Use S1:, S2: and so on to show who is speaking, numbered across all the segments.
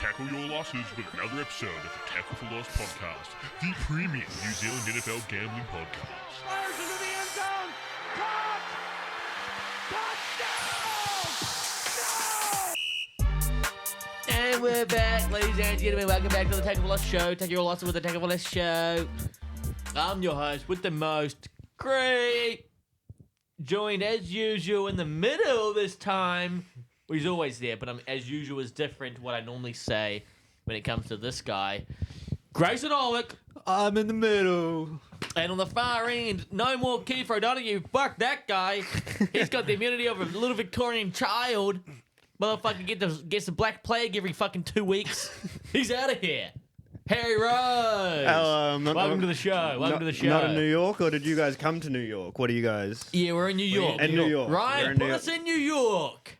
S1: Tackle your losses with another episode of the Tackle for Loss podcast, the premium New Zealand NFL gambling podcast.
S2: Fires into the end zone. Caught. Touchdown. No.
S3: And we're back, ladies and gentlemen. Welcome back to the Tackle for Loss show. Take your losses with the Tackle for Loss show. I'm your host with the most great, joined as usual in the middle this time. Well, he's always there, but as usual is different to what I normally say when it comes to this guy. Grayson Olick.
S4: I'm in the middle.
S3: And on the far end, no more Keith O'Donoghue. Fuck that guy. He's got the immunity of a little Victorian child. Motherfucker gets the black plague every fucking 2 weeks. He's out of here. Harry Rose. Welcome to the show. Welcome to the show.
S4: Not in New York, or did you guys come to New York? What are you guys?
S3: Yeah, we're in New York.
S4: In New York.
S3: Ryan, put us in New York.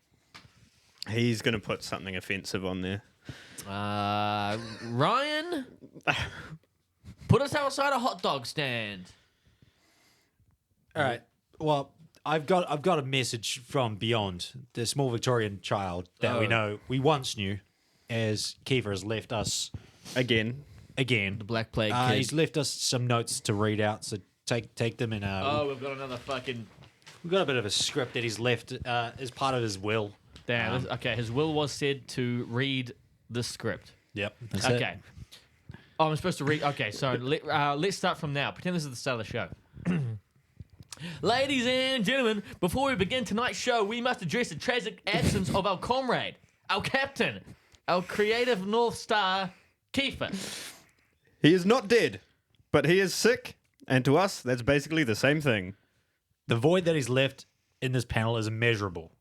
S4: He's going to put something offensive on there.
S3: Ryan, put us outside a hot dog stand.
S5: All right. Well, I've got a message from beyond the small Victorian child that we once knew, as Kiefer has left us
S4: Again.
S3: The Black Plague kid.
S5: He's left us some notes to read out, so take them in.
S3: We've got another fucking...
S5: We've got a bit of a script that he's left as part of his will.
S3: Damn. Okay, his will was said to read the script.
S5: Yep.
S3: Okay. Oh, I'm supposed to read... Okay, so let's start from now. Pretend this is the start of the show. Ladies and gentlemen, before we begin tonight's show, we must address the tragic absence of our comrade, our captain, our creative North Star, Kiefer.
S4: He is not dead, but he is sick, and to us, that's basically the same thing.
S5: The void that he's left in this panel is immeasurable.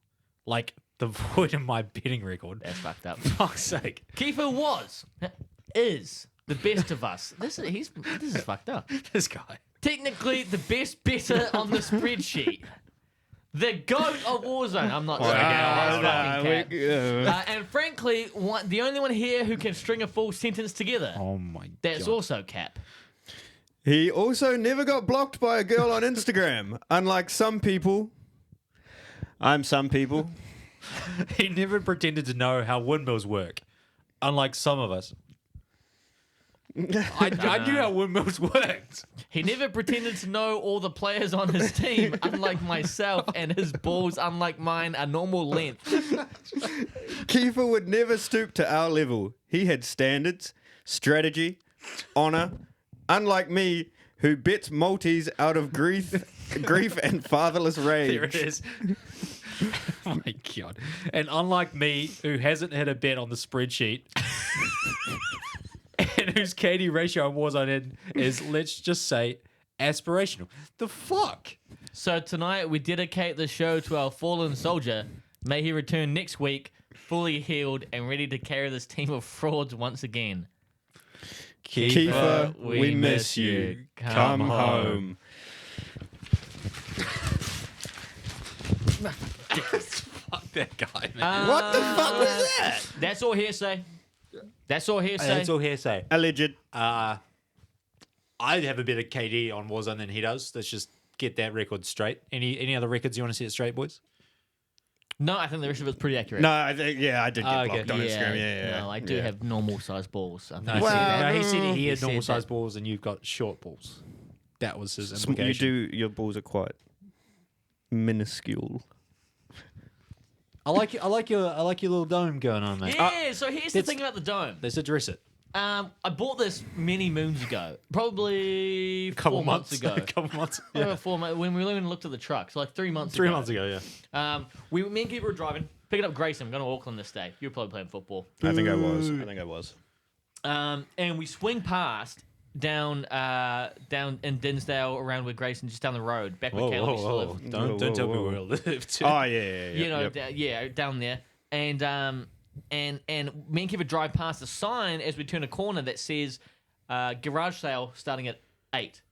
S5: Like the void in my betting record.
S3: That's fucked up.
S5: Fuck's sake.
S3: Kiefer is the best of us. This is fucked up.
S5: This guy.
S3: Technically, the best better on the spreadsheet. The GOAT of Warzone. I'm not saying and frankly, the only one here who can string a full sentence together.
S5: Oh my god.
S3: That's also Cap.
S4: He also never got blocked by a girl on Instagram, unlike some people. I'm some people.
S5: He never pretended to know how windmills work, unlike some of us. I knew how windmills worked.
S3: He never pretended to know all the players on his team, unlike myself, and his balls, unlike mine, are normal length.
S4: Kiefer would never stoop to our level. He had standards, strategy, honor, unlike me, who bets multis out of grief and fatherless rage.
S5: There it is. Oh my god. And unlike me, who hasn't hit a bet on the spreadsheet, and whose KD ratio on Warzone is, let's just say, aspirational. The fuck?
S3: So tonight we dedicate the show to our fallen soldier. May he return next week, fully healed and ready to carry this team of frauds once again.
S4: Kiefer, we miss you. Come home.
S5: Fuck that guy, man.
S4: What the fuck was that?
S3: That's all hearsay. That's all hearsay.
S5: That's all hearsay.
S4: Alleged.
S5: I have a better KD on Warzone than he does. Let's just get that record straight. Any other records you want to set straight, boys?
S3: No, I think the rest of it's pretty accurate.
S4: No, I think, I did get blocked on Instagram. Yeah.
S3: No, I do have normal sized balls.
S5: No, he said he had normal sized balls and you've got short balls. That was his implication.
S4: Your balls are quite minuscule.
S5: I like your little dome going on, mate.
S3: Yeah, so here's the thing about the dome.
S5: Let's address it.
S3: I bought this many moons ago, probably
S5: A couple
S3: 4 months ago.
S5: A couple months.
S3: Yeah. 4 months, when we even looked at the truck, so like 3 months ago.
S5: 3 months ago, yeah.
S3: Me and Keith were driving, picking up Grayson. I'm going to Auckland this day. You were probably playing football.
S4: I think I was.
S3: And we swing past down in Dinsdale, around where Grayson, just down the road, back where Caleb used to live.
S5: Don't tell me where I live.
S4: Oh yeah.
S3: You know, down there. And me and Keith drive past a sign as we turn a corner that says garage sale starting at 8.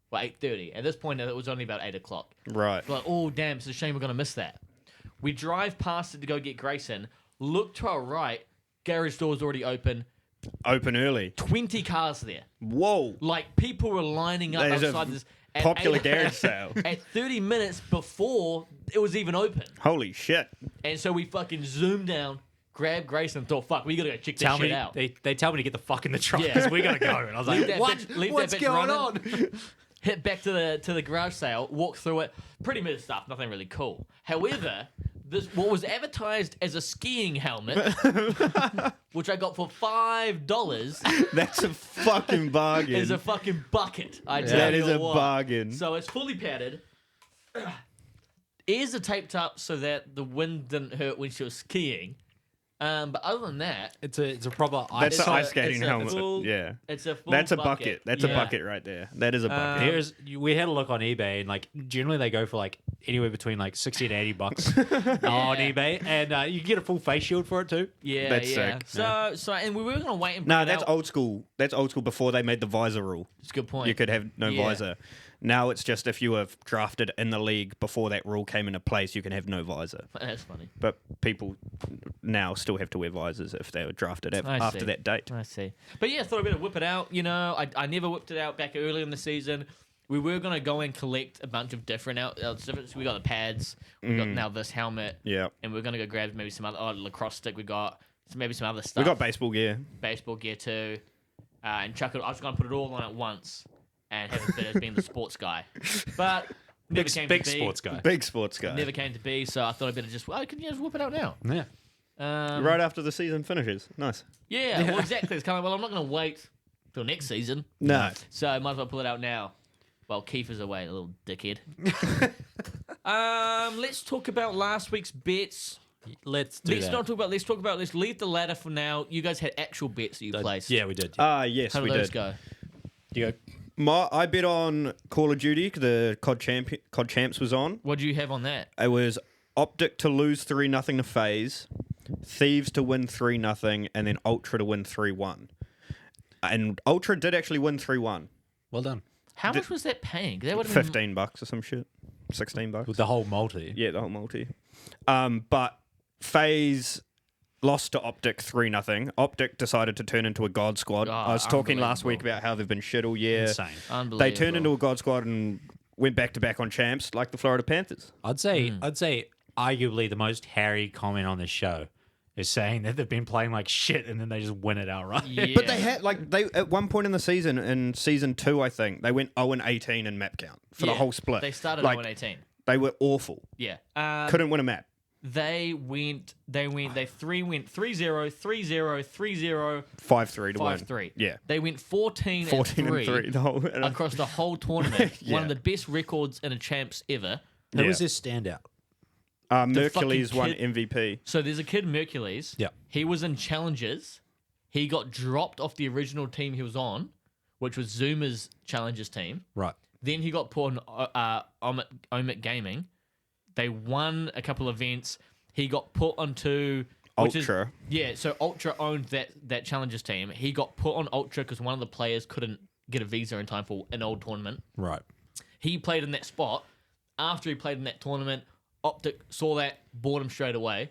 S3: Well, 8:30. At this point, it was only about 8 o'clock.
S4: Right.
S3: We're like, oh, damn, it's a shame we're going to miss that. We drive past it to go get Grayson. Look to our right, garage door's already open.
S4: Open early.
S3: 20 cars there.
S4: Whoa.
S3: Like, people were lining up
S4: There's
S3: outside
S4: a
S3: this.
S4: popular garage sale.
S3: At 30 minutes before it was even open.
S4: Holy shit.
S3: And so we fucking zoomed down, grabbed Grayson and thought, fuck, we got to go check this
S5: Tell
S3: shit
S5: me,
S3: out.
S5: they tell me to get the fuck in the truck
S3: Yeah.
S5: because we gotta go. And I was
S3: Leave
S5: like,
S3: that
S5: what?
S3: bitch- leave that
S5: What's
S3: bitch
S5: going
S3: running.
S5: on?
S3: Hit back to the garage sale, walk through it. Pretty mid stuff, nothing really cool. However, what was advertised as a skiing helmet, which I got for $5,
S4: That's a fucking bargain.
S3: is a fucking bucket. I tell
S4: That
S3: you
S4: is a
S3: what.
S4: bargain.
S3: So it's fully padded. Ears are taped up so that the wind didn't hurt when she was skiing. But other than that,
S5: It's a proper
S4: That's
S3: it's
S4: an
S3: a-
S4: ice skating
S3: it's a
S4: helmet.
S3: full-
S4: Yeah.
S3: it's a full
S4: That's a bucket. That's a
S3: Yeah.
S4: bucket right there. That is a bucket.
S5: We had a look on eBay, and like generally they go for like anywhere between like $60 and $80 on eBay, and you can get a full face shield for it too.
S3: Yeah,
S4: That's
S3: yeah.
S4: sick.
S3: So, and we were gonna wait and.
S4: No,
S3: bring it
S4: that's
S3: out.
S4: old school. That's old school before they made the visor rule.
S3: It's a good point.
S4: You could have no
S3: Yeah.
S4: visor. Now it's just if you were drafted in the league before that rule came into place, you can have no visor.
S3: That's funny.
S4: But people now still have to wear visors if they were drafted
S3: I
S4: after
S3: see.
S4: that date.
S3: I see. But yeah, I thought I'd better whip it out. You know, I never whipped it out back early in the season. We were going to go and collect a bunch of different outfits. We got the pads. We got now this helmet.
S4: Yeah.
S3: And we're going to go grab maybe some other lacrosse stick. We got maybe some other stuff.
S4: We got baseball gear.
S3: baseball gear too. And chuck it. I was going to put it all on at once and have a bit as being the sports guy. But never came
S5: Big
S3: to be.
S5: sports guy.
S4: Big sports guy.
S3: Never came to be. So I thought I'd better just, I could just whip it out now.
S5: Yeah.
S4: Right after the season finishes. Nice.
S3: Yeah, well, exactly. It's kind of, well, I'm not going to wait till next season.
S4: No.
S3: So I might as well pull it out now. While Keith is away, a little dickhead. Let's talk about last week's bets.
S5: Let's do
S3: Let's
S5: that.
S3: not talk about. Let's talk about. Let's leave the ladder for now. You guys had actual bets that you placed.
S5: Yeah, we did.
S4: Yes,
S3: How
S4: we
S3: did those
S4: did.
S3: go?
S5: You go.
S4: I bet on Call of Duty. The COD Champs was on.
S3: What do you have on that?
S4: It was Optic to lose 3-0 to FaZe, Thieves to win 3-0, and then Ultra to win 3-1. And Ultra did actually win 3-1.
S5: Well done.
S3: How much was that paying? That would have been
S4: $15 or some shit. $16.
S5: With the whole multi.
S4: Yeah, the whole multi. But FaZe lost to Optic 3-0. Optic decided to turn into a God Squad.
S3: Oh,
S4: I was talking last week
S3: unbelievable.
S4: about how they've been shit all year.
S5: Insane.
S3: unbelievable.
S4: They turned into a God Squad and went back to back on champs like the Florida Panthers.
S5: I'd say arguably the most Harry comment on this show is saying that they've been playing like shit and then they just win it outright.
S3: Yeah.
S4: But they had they at one point in the season, in season 2, I think, they went 0-18 in map count for the
S3: Yeah.
S4: whole split.
S3: They started
S4: like,
S3: 0-18.
S4: They were awful.
S3: Yeah.
S4: Couldn't win a map.
S3: They went 3-0, 3-0, 3-0, 3-0,
S4: 5-3 to win.
S3: 5-3.
S4: Yeah.
S3: They went 14
S4: 14
S3: and
S4: and
S3: 3
S4: 3. The whole,
S3: across the whole tournament.
S4: Yeah.
S3: One of the best records in a champs ever.
S5: Who
S4: Yeah.
S5: was this standout?
S4: Mercules
S3: fucking
S4: won
S3: kid-
S4: MVP.
S3: So there's a kid, Mercules.
S5: Yeah.
S3: He was in challenges. He got dropped off the original team he was on, which was Zuma's challenges team.
S5: Right.
S3: Then he got put on Omit Gaming. They won a couple events. He got put onto
S4: Ultra.
S3: Yeah, so Ultra owned that challenges team. He got put on Ultra because one of the players couldn't get a visa in time for an old tournament.
S5: Right.
S3: He played in that spot. After he played in that tournament, Optic saw that, bought him straight away.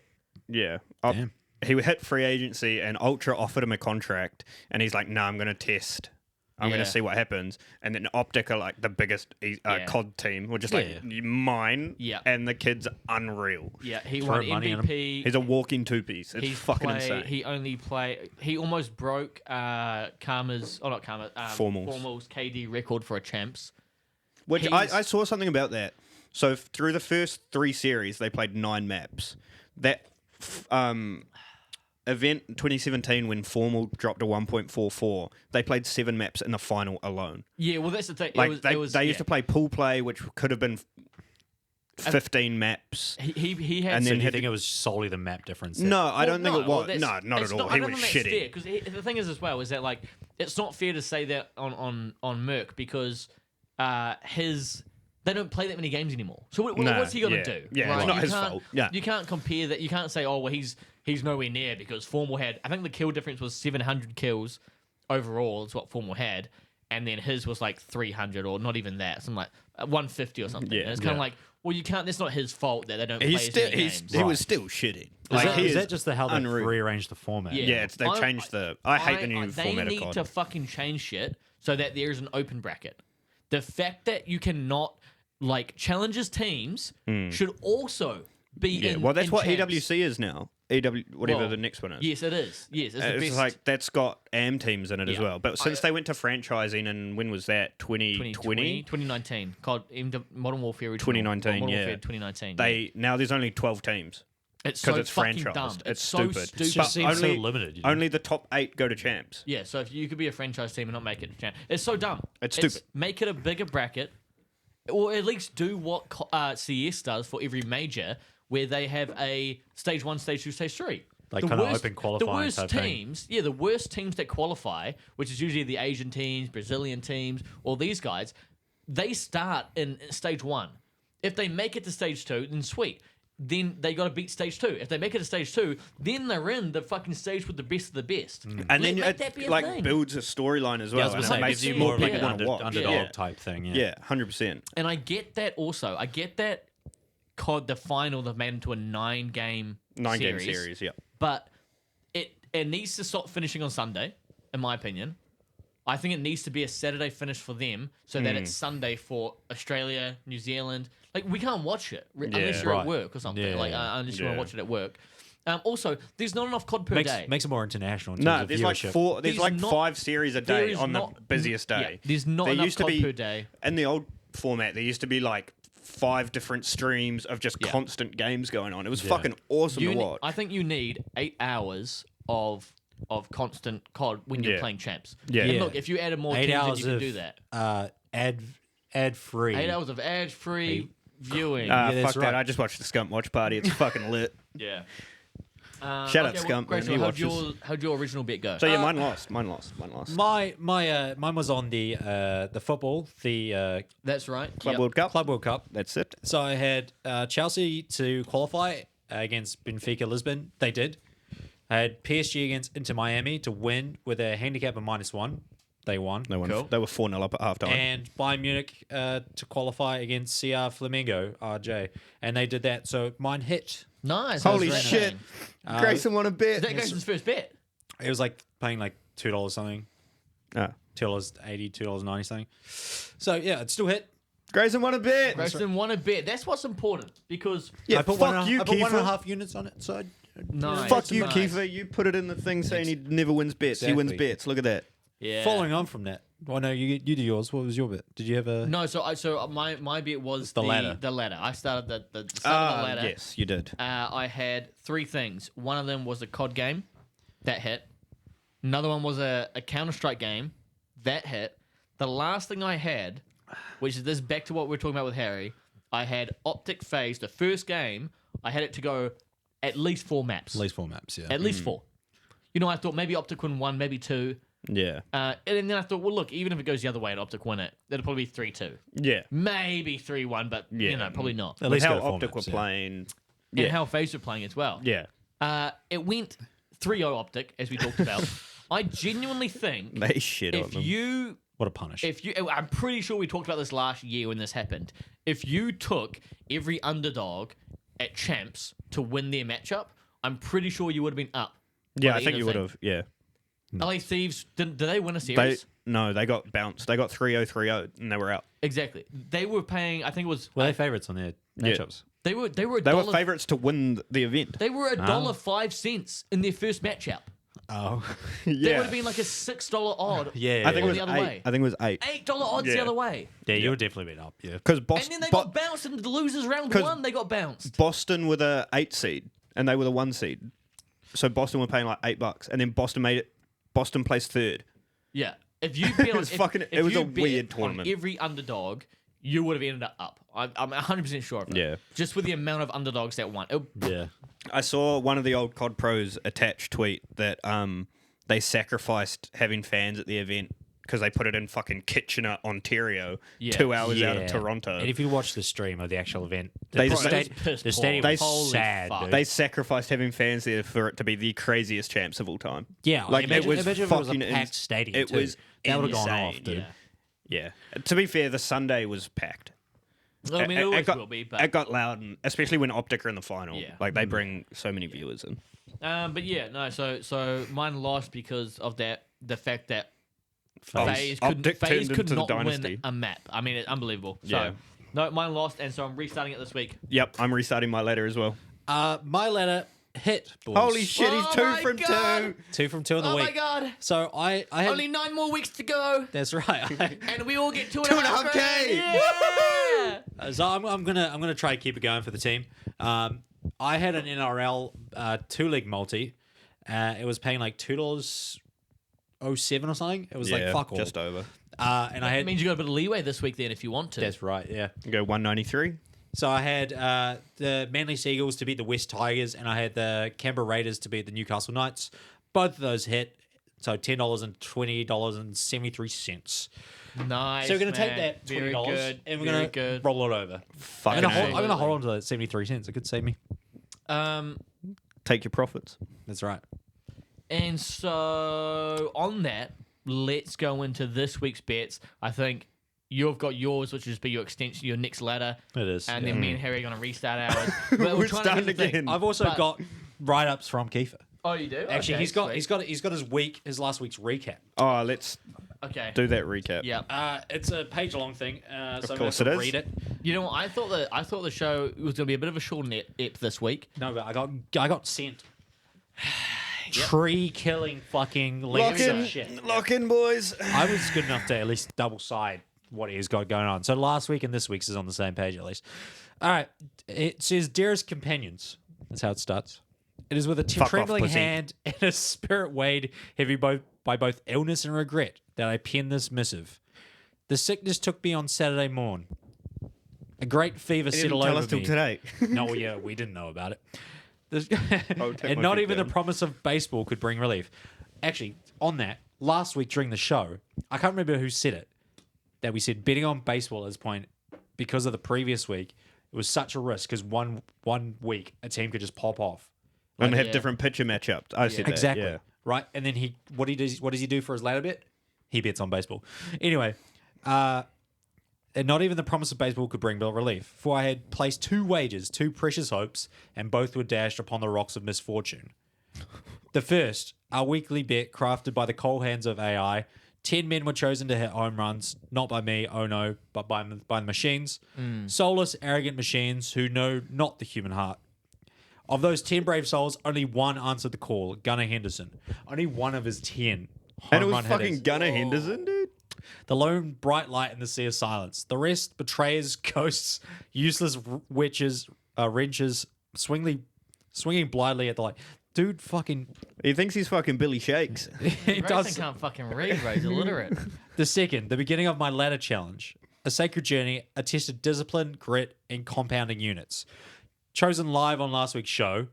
S4: Yeah.
S5: Damn.
S4: He hit free agency and Ultra offered him a contract and he's like, no, I'm going to test. I'm going
S3: Yeah.
S4: to see what happens. And then Optic are like the biggest
S3: Yeah.
S4: COD team. We're just like, mine.
S3: Yeah.
S4: And the kid's unreal.
S3: Yeah, he
S5: Throw
S3: won
S5: money at him.
S3: MVP.
S4: He's a walking two-piece. It's fucking insane.
S3: He almost broke Karma's, oh not Karma,
S4: Formal's
S3: KD record for a champs.
S4: Which
S3: he's-
S4: I saw something about that. So through the first 3 series, they played 9 maps. That event in 2017 when Formal dropped to 1.44, they played 7 maps in the final alone.
S3: Yeah, well that's the thing.
S4: Like
S3: it was,
S4: they used to play pool play, which could have been 15 maps.
S3: He had
S4: and
S5: So
S4: then
S5: do you
S4: had
S5: think
S4: to-
S5: it was solely the map difference?
S4: No, I don't think it was.
S3: that's-
S4: No, not
S3: it's
S4: at all.
S3: I
S4: He
S3: don't
S4: was
S3: think that's fair,
S4: shitty.
S3: 'cause the thing is as well is that like it's not fair to say that on Merc because they don't play that many games anymore. So
S4: No,
S3: what's he gonna
S4: yeah.
S3: do?
S4: Yeah, it's
S3: right?
S4: not
S3: You
S4: his
S3: can't-
S4: fault. Yeah.
S3: You can't compare that. You can't say, oh well, he's nowhere near because Formal had. I think the kill difference was 700 kills overall. Is what Formal had, and then his was like 300 or not even that. Something like 150 or something.
S4: Yeah,
S3: and it's kind of
S4: yeah.
S3: like, well, you can't. That's not his fault that they don't play
S4: He's
S3: as
S4: still,
S3: many games.
S4: he was still shitty.
S5: Is
S4: is
S5: that just how they've
S4: unreal.
S5: rearranged the format?
S4: Yeah, they've changed the. I hate the new
S3: they
S4: format of
S3: need
S4: COD.
S3: to fucking change shit so that there is an open bracket. The fact that you cannot like challenges teams should also be
S4: Yeah,
S3: in.
S4: well, that's
S3: in
S4: what
S3: champs.
S4: EWC is now. EW, whatever
S3: Well,
S4: the next one is.
S3: Yes, it is. Yes, it's the
S4: It's
S3: best.
S4: like that's got AM teams in it as
S3: Yeah.
S4: well. But since they went to franchising, and when was that? 2020?
S3: 2019. Called Modern Warfare original.
S4: 2019,
S3: Modern
S4: yeah.
S3: Warfare 2019.
S4: Now there's only 12 teams
S3: It's
S4: because
S3: so
S4: it's
S3: fucking
S4: franchised.
S3: dumb.
S4: It's
S3: so
S4: stupid.
S3: stupid.
S5: It just
S4: But
S5: seems so
S4: only-
S5: limited.
S4: Only the top 8 go to champs.
S3: Yeah, so if you could be a franchise team and not make it to champ, it's so dumb.
S4: It's stupid.
S3: Make it a bigger bracket, or at least do what CS does for every major, where they have a stage 1, stage 2, stage 3.
S5: Like
S3: The
S5: kinda
S3: worst-
S5: open qualifying
S3: The worst
S5: type thing.
S3: teams, the worst teams that qualify, which is usually the Asian teams, Brazilian teams, all these guys, they start in stage 1. If they make it to stage 2, then sweet. Then they got to beat stage 2. If they make it to stage 2, then they're in the fucking stage with the best of the best.
S4: And then
S3: Let that be a
S4: it
S3: thing.
S4: buids a storyline as
S5: Yeah, I
S4: well.
S5: was
S4: and
S5: gonna
S4: it
S5: say,
S4: makes
S5: gives you more
S4: more
S5: of like
S4: people
S5: an
S4: want to watch.
S5: underdog
S4: Yeah.
S5: type thing.
S4: Yeah, 100%.
S3: And I get that also. I get that COD, the final, they've made into a 9-game
S4: 9-game series, yeah.
S3: But it needs to stop finishing on Sunday, in my opinion. I think it needs to be a Saturday finish for them so that it's Sunday for Australia, New Zealand. Like, we can't watch it unless you're at
S5: Right.
S3: work or something.
S5: Yeah,
S3: like
S5: yeah.
S3: Unless you want
S4: Yeah.
S3: to watch it at work. Also, there's not enough COD per day.
S5: Makes it more international. In
S4: No,
S5: terms of
S4: there's like
S5: viewership.
S4: There's like
S3: not-
S4: 5 series a
S3: there
S4: day
S3: is
S4: on the
S3: not-
S4: busiest
S3: yeah,
S4: day.
S3: there's not
S4: There
S3: enough
S4: used to
S3: COD
S4: be
S3: per day.
S4: in the old format. There used to be like 5 different streams of just
S3: Yeah.
S4: constant games going on. It was
S5: Yeah.
S4: fucking awesome to
S3: You
S4: watch.
S3: I think you need 8 hours of constant COD when you're
S4: Yeah.
S3: playing champs.
S4: Yeah.
S3: And
S5: Yeah.
S3: look, if you added more
S5: 8
S3: teams, then
S5: hours
S3: you can
S5: of
S3: do that.
S5: ad free.
S3: 8 hours of ad-free viewing.
S5: Yeah, that's
S4: Fuck that!
S5: right.
S4: I just watched the Skunk Watch Party. It's fucking lit.
S3: Yeah.
S4: Shout out Scump, man.
S3: Grayson,
S4: He
S3: how'd your original bet go?
S4: So yeah, mine lost. Mine lost.
S5: Mine was on the football, the
S3: That's right.
S4: Club
S3: Yep.
S4: World Cup.
S5: Club World Cup.
S4: That's it.
S5: So I had Chelsea to qualify against Benfica Lisbon. They did. I had PSG against Inter Miami to win with a handicap of -1. They won.
S4: They won.
S3: Cool.
S4: They were 4-0 up at halftime.
S5: And Bayern Munich to qualify against CR Flamengo, RJ. And they did that. So mine hit.
S3: Nice.
S4: Holy
S3: That's
S4: shit!
S3: great.
S4: Grayson won a bet.
S3: Is that Grayson's first bet?
S5: It was like paying like $2 something.
S4: Ah.
S5: $2.80, $2.90 something. So yeah, it still hit.
S4: Grayson won a bet.
S3: Grayson won a bet. That's what's important because
S4: Yeah,
S5: I put
S4: fuck you,
S5: I put
S4: Kiefer.
S5: 1.5 units on it. So
S3: nice.
S4: Fuck you,
S3: nice.
S4: Kiefer. You put it in the thing saying he never wins bets. He wins
S5: Exactly.
S4: bets. Look at that.
S3: Yeah.
S5: following on from that, well, no, you do yours. What was your bit? Did you have a?
S3: No, so my bet was
S5: the ladder.
S3: The ladder. I started the start of the ladder.
S4: Yes, you did.
S3: I had 3 things. One of them was a COD game that hit. Another one was a Counter-Strike game that hit. The last thing I had, which is this back to what we were talking about with Harry, I had Optic Phase, the first game, I had it to go at least 4 maps.
S5: At least 4 maps, yeah.
S3: At least 4. You know, I thought maybe Optic win 1, maybe 2.
S4: Yeah.
S3: And then I thought, well, look, even if it goes the other way and Optic win it, it'll probably be 3-2.
S4: Yeah.
S3: Maybe 3-1, but,
S4: Yeah.
S3: you know, probably not.
S5: At
S4: With
S5: least
S4: how
S5: go to 4
S4: Optic
S5: maps,
S4: were
S5: yeah.
S4: playing.
S3: And how FaZe were playing as well.
S4: Yeah.
S3: It went 3-0 Optic, as we talked about. I genuinely think
S4: They shit on
S3: if
S4: them.
S3: you...
S5: What a punish.
S3: I'm pretty sure we talked about this last year when this happened. If you took every underdog at champs to win their matchup, I'm pretty sure you would have been up. by
S4: Yeah,
S3: the
S4: I
S3: end
S4: think
S3: of
S4: you
S3: the
S4: would
S3: thing.
S4: have. Yeah.
S3: LA Thieves, did they win a
S4: They
S3: series?
S4: no, they got bounced. They got 3-0, 3-0, and they were out.
S3: Exactly. They were paying, I think it was...
S5: Were they favourites on their
S4: Yeah.
S5: matchups?
S3: They were
S4: They were
S3: $1.
S4: favourites to win the event.
S3: They were $1.05 in their first matchup.
S5: Oh.
S3: They
S4: Yeah.
S3: would have been like a $6 odd.
S5: Yeah.
S4: I think it
S3: Or
S4: was
S3: the other
S4: 8.
S3: way.
S4: I think it was 8.
S3: $8 odds the
S4: Yeah.
S3: other way.
S5: Yeah, you would definitely been up, yeah.
S4: Because
S3: And then they got bounced in the losers round
S4: 'Cause
S3: 1. They got bounced.
S4: Boston were the 8 seed, and they were the 1 seed. So Boston were paying like $8, and then Boston made it. Boston placed 3rd.
S3: Yeah. If you bet on,
S4: was fucking- it was
S3: you
S4: a
S3: bet
S4: weird
S3: on
S4: tournament.
S3: every underdog, you would have ended up. I'm 100% sure of it.
S4: Yeah.
S3: Just with the amount of underdogs that won.
S5: Yeah.
S4: I saw one of the old COD pros attach tweet that they sacrificed having fans at the event because they put it in fucking Kitchener, Ontario,
S3: Yeah.
S4: 2 hours out of
S5: Yeah.
S4: Toronto.
S5: And if you watch the stream of the actual event,
S4: They
S5: the,
S4: just-
S3: Bro, it was piss
S5: the
S3: poor.
S5: stadium
S4: They-
S5: was
S3: Holy
S5: sad,
S3: fuck.
S5: dude.
S4: They sacrificed having fans there for it to be the craziest champs of all time.
S5: yeah,
S4: like,
S5: imagine,
S4: it was
S5: imagine if it was a
S4: fucking
S5: packed stadium,
S4: it
S5: too.
S4: was
S5: That would have gone
S4: insane,
S5: off, dude.
S3: Yeah.
S4: Yeah. To be fair, the Sunday was packed.
S3: I mean, it always
S4: got,
S3: will be, but...
S4: it got loud, and especially when Optic are in the final.
S3: Yeah.
S4: Like they bring so many viewers in.
S3: But yeah, no, so mine lost because of that, the fact that
S4: FaZe.
S3: FaZe
S4: Optic
S3: FaZe
S4: turned
S3: could
S4: into the
S3: not
S4: dynasty.
S3: win a map. I mean, it's unbelievable.
S4: Yeah.
S3: So, no, mine lost, and so I'm restarting it this week.
S4: Yep, I'm restarting my ladder as well.
S5: My ladder, hit, boys.
S4: Holy shit, he's
S3: Oh
S4: 2
S3: my
S4: from
S3: God.
S4: 2.
S5: 2 from 2 in the
S3: Oh
S5: week.
S3: my god!
S5: So I had.
S3: Only 9 more weeks to go,
S5: That's right.
S3: and we all get 2.5
S4: 2.5K.
S3: grand. Yeah!
S5: So I'm gonna try to keep it going for the team. I had an NRL 2-leg multi. It was paying like $2.07 or something. It was like fuck all.
S4: just over.
S5: And I
S3: It
S5: had.
S3: means you got a bit of leeway this week then if you want to.
S5: That's right. Yeah.
S4: Go 193.
S5: So I had the Manly Seagulls to beat the West Tigers, and I had the Canberra Raiders to beat the Newcastle Knights. Both of those hit. So $10 and $20.73.
S3: Nice.
S5: So we're gonna take
S3: man.
S5: that
S3: Very
S5: $20
S3: good.
S5: and we're
S3: Very
S5: gonna
S3: good.
S5: roll it over.
S4: Fucking
S5: I'm
S4: A.
S5: gonna hold on to that 73 cents. It could save me.
S4: Take your profits.
S5: That's right.
S3: And so on that, let's go into this week's bets. I think you've got yours, which is be your extension, your next ladder.
S5: It is.
S3: And
S5: yeah.
S3: then me and Harry are going to restart ours. But
S4: We're
S3: trying to
S4: starting
S3: get the thing.
S4: again.
S5: I've also
S3: But-
S5: got write-ups from Kiefer.
S3: Oh, you do?
S5: Actually,
S3: Okay,
S5: he's got
S3: sweet.
S5: his last week's recap.
S4: Oh, let's
S3: Okay.
S4: do that recap.
S3: Yeah.
S5: It's a page-long thing, so I'm
S4: course
S5: going
S4: it
S5: to
S4: is.
S5: read it.
S3: You know, I thought the show was going to be a bit of a short ep this week.
S5: No, but I got sent tree-killing fucking
S4: Lock
S5: links of
S4: in,
S5: shit.
S4: lock in, boys.
S5: I was good enough to at least double-side what he's got going on. So last week and this week's is on the same page at least. All right. It says, Dearest Companions. That's how it starts. It is with a
S4: Fuck off,
S5: trembling
S4: pussy.
S5: hand and a spirit weighed heavy by both illness and regret that I pen this missive. The sickness took me on Saturday morn. A great fever
S4: He didn't
S5: settled
S4: tell
S5: over
S4: us till
S5: me.
S4: today.
S5: No, yeah, we didn't know about it.
S4: Oh, take
S5: And
S4: my
S5: not
S4: feet
S5: even
S4: down.
S5: the promise of baseball could bring relief. Actually, on that, last week during the show, I can't remember who said it, that we said betting on baseball at this point, because of the previous week, it was such a risk because one week a team could just pop off.
S4: And have
S3: yeah.
S4: different pitcher matchups. I said that.
S5: Exactly.
S4: Yeah.
S5: Right? And then what does he do for his ladder bet? He bets on baseball. Anyway, and not even the promise of baseball could bring relief, for I had placed 2 wagers, 2 precious hopes, and both were dashed upon the rocks of misfortune. The first, our weekly bet crafted by the cold hands of AI. 10 men were chosen to hit home runs, not by me, oh no, but by the machines. Soulless, arrogant machines who know not the human heart. Of those 10 brave souls, only one answered the call, Gunnar Henderson. Only one of his 10 home
S4: And it was
S5: run
S4: fucking
S5: hitters.
S4: Gunnar Henderson, dude.
S5: The lone bright light in the sea of silence. The rest, betrayers, ghosts, useless witches, wrenches, swinging blindly at the light. Dude, fucking...
S4: He thinks he's fucking Billy Shakes.
S5: He
S3: Grayson
S5: does.
S3: can't fucking read, bro. He's illiterate.
S5: The second, the beginning of my ladder challenge. A sacred journey, a test of discipline, grit, and compounding units. Chosen live on last week's show,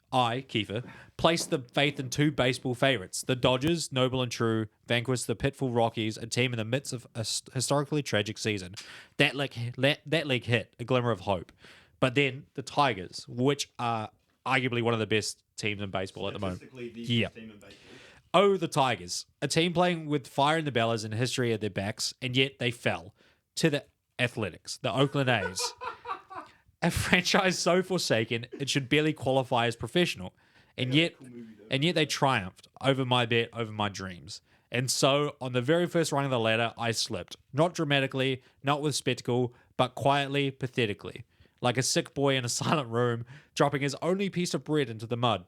S5: I, Kiefer, placed the faith in 2 baseball favorites. The Dodgers, noble and true, vanquished the pitiful Rockies, a team in the midst of a historically tragic season. That leg hit, a glimmer of hope. But then the Tigers, which are arguably one of the best teams in baseball at the moment. Yeah. Oh, the Tigers, a team playing with fire in the bellies and history at their backs, and yet they fell to the Athletics, the Oakland A's. A franchise so forsaken it should barely qualify as professional, and yet they triumphed over my bet, over my dreams. And so, on the very first rung of the ladder, I slipped, not dramatically, not with spectacle, but quietly, pathetically, like a sick boy in a silent room, dropping his only piece of bread into the mud.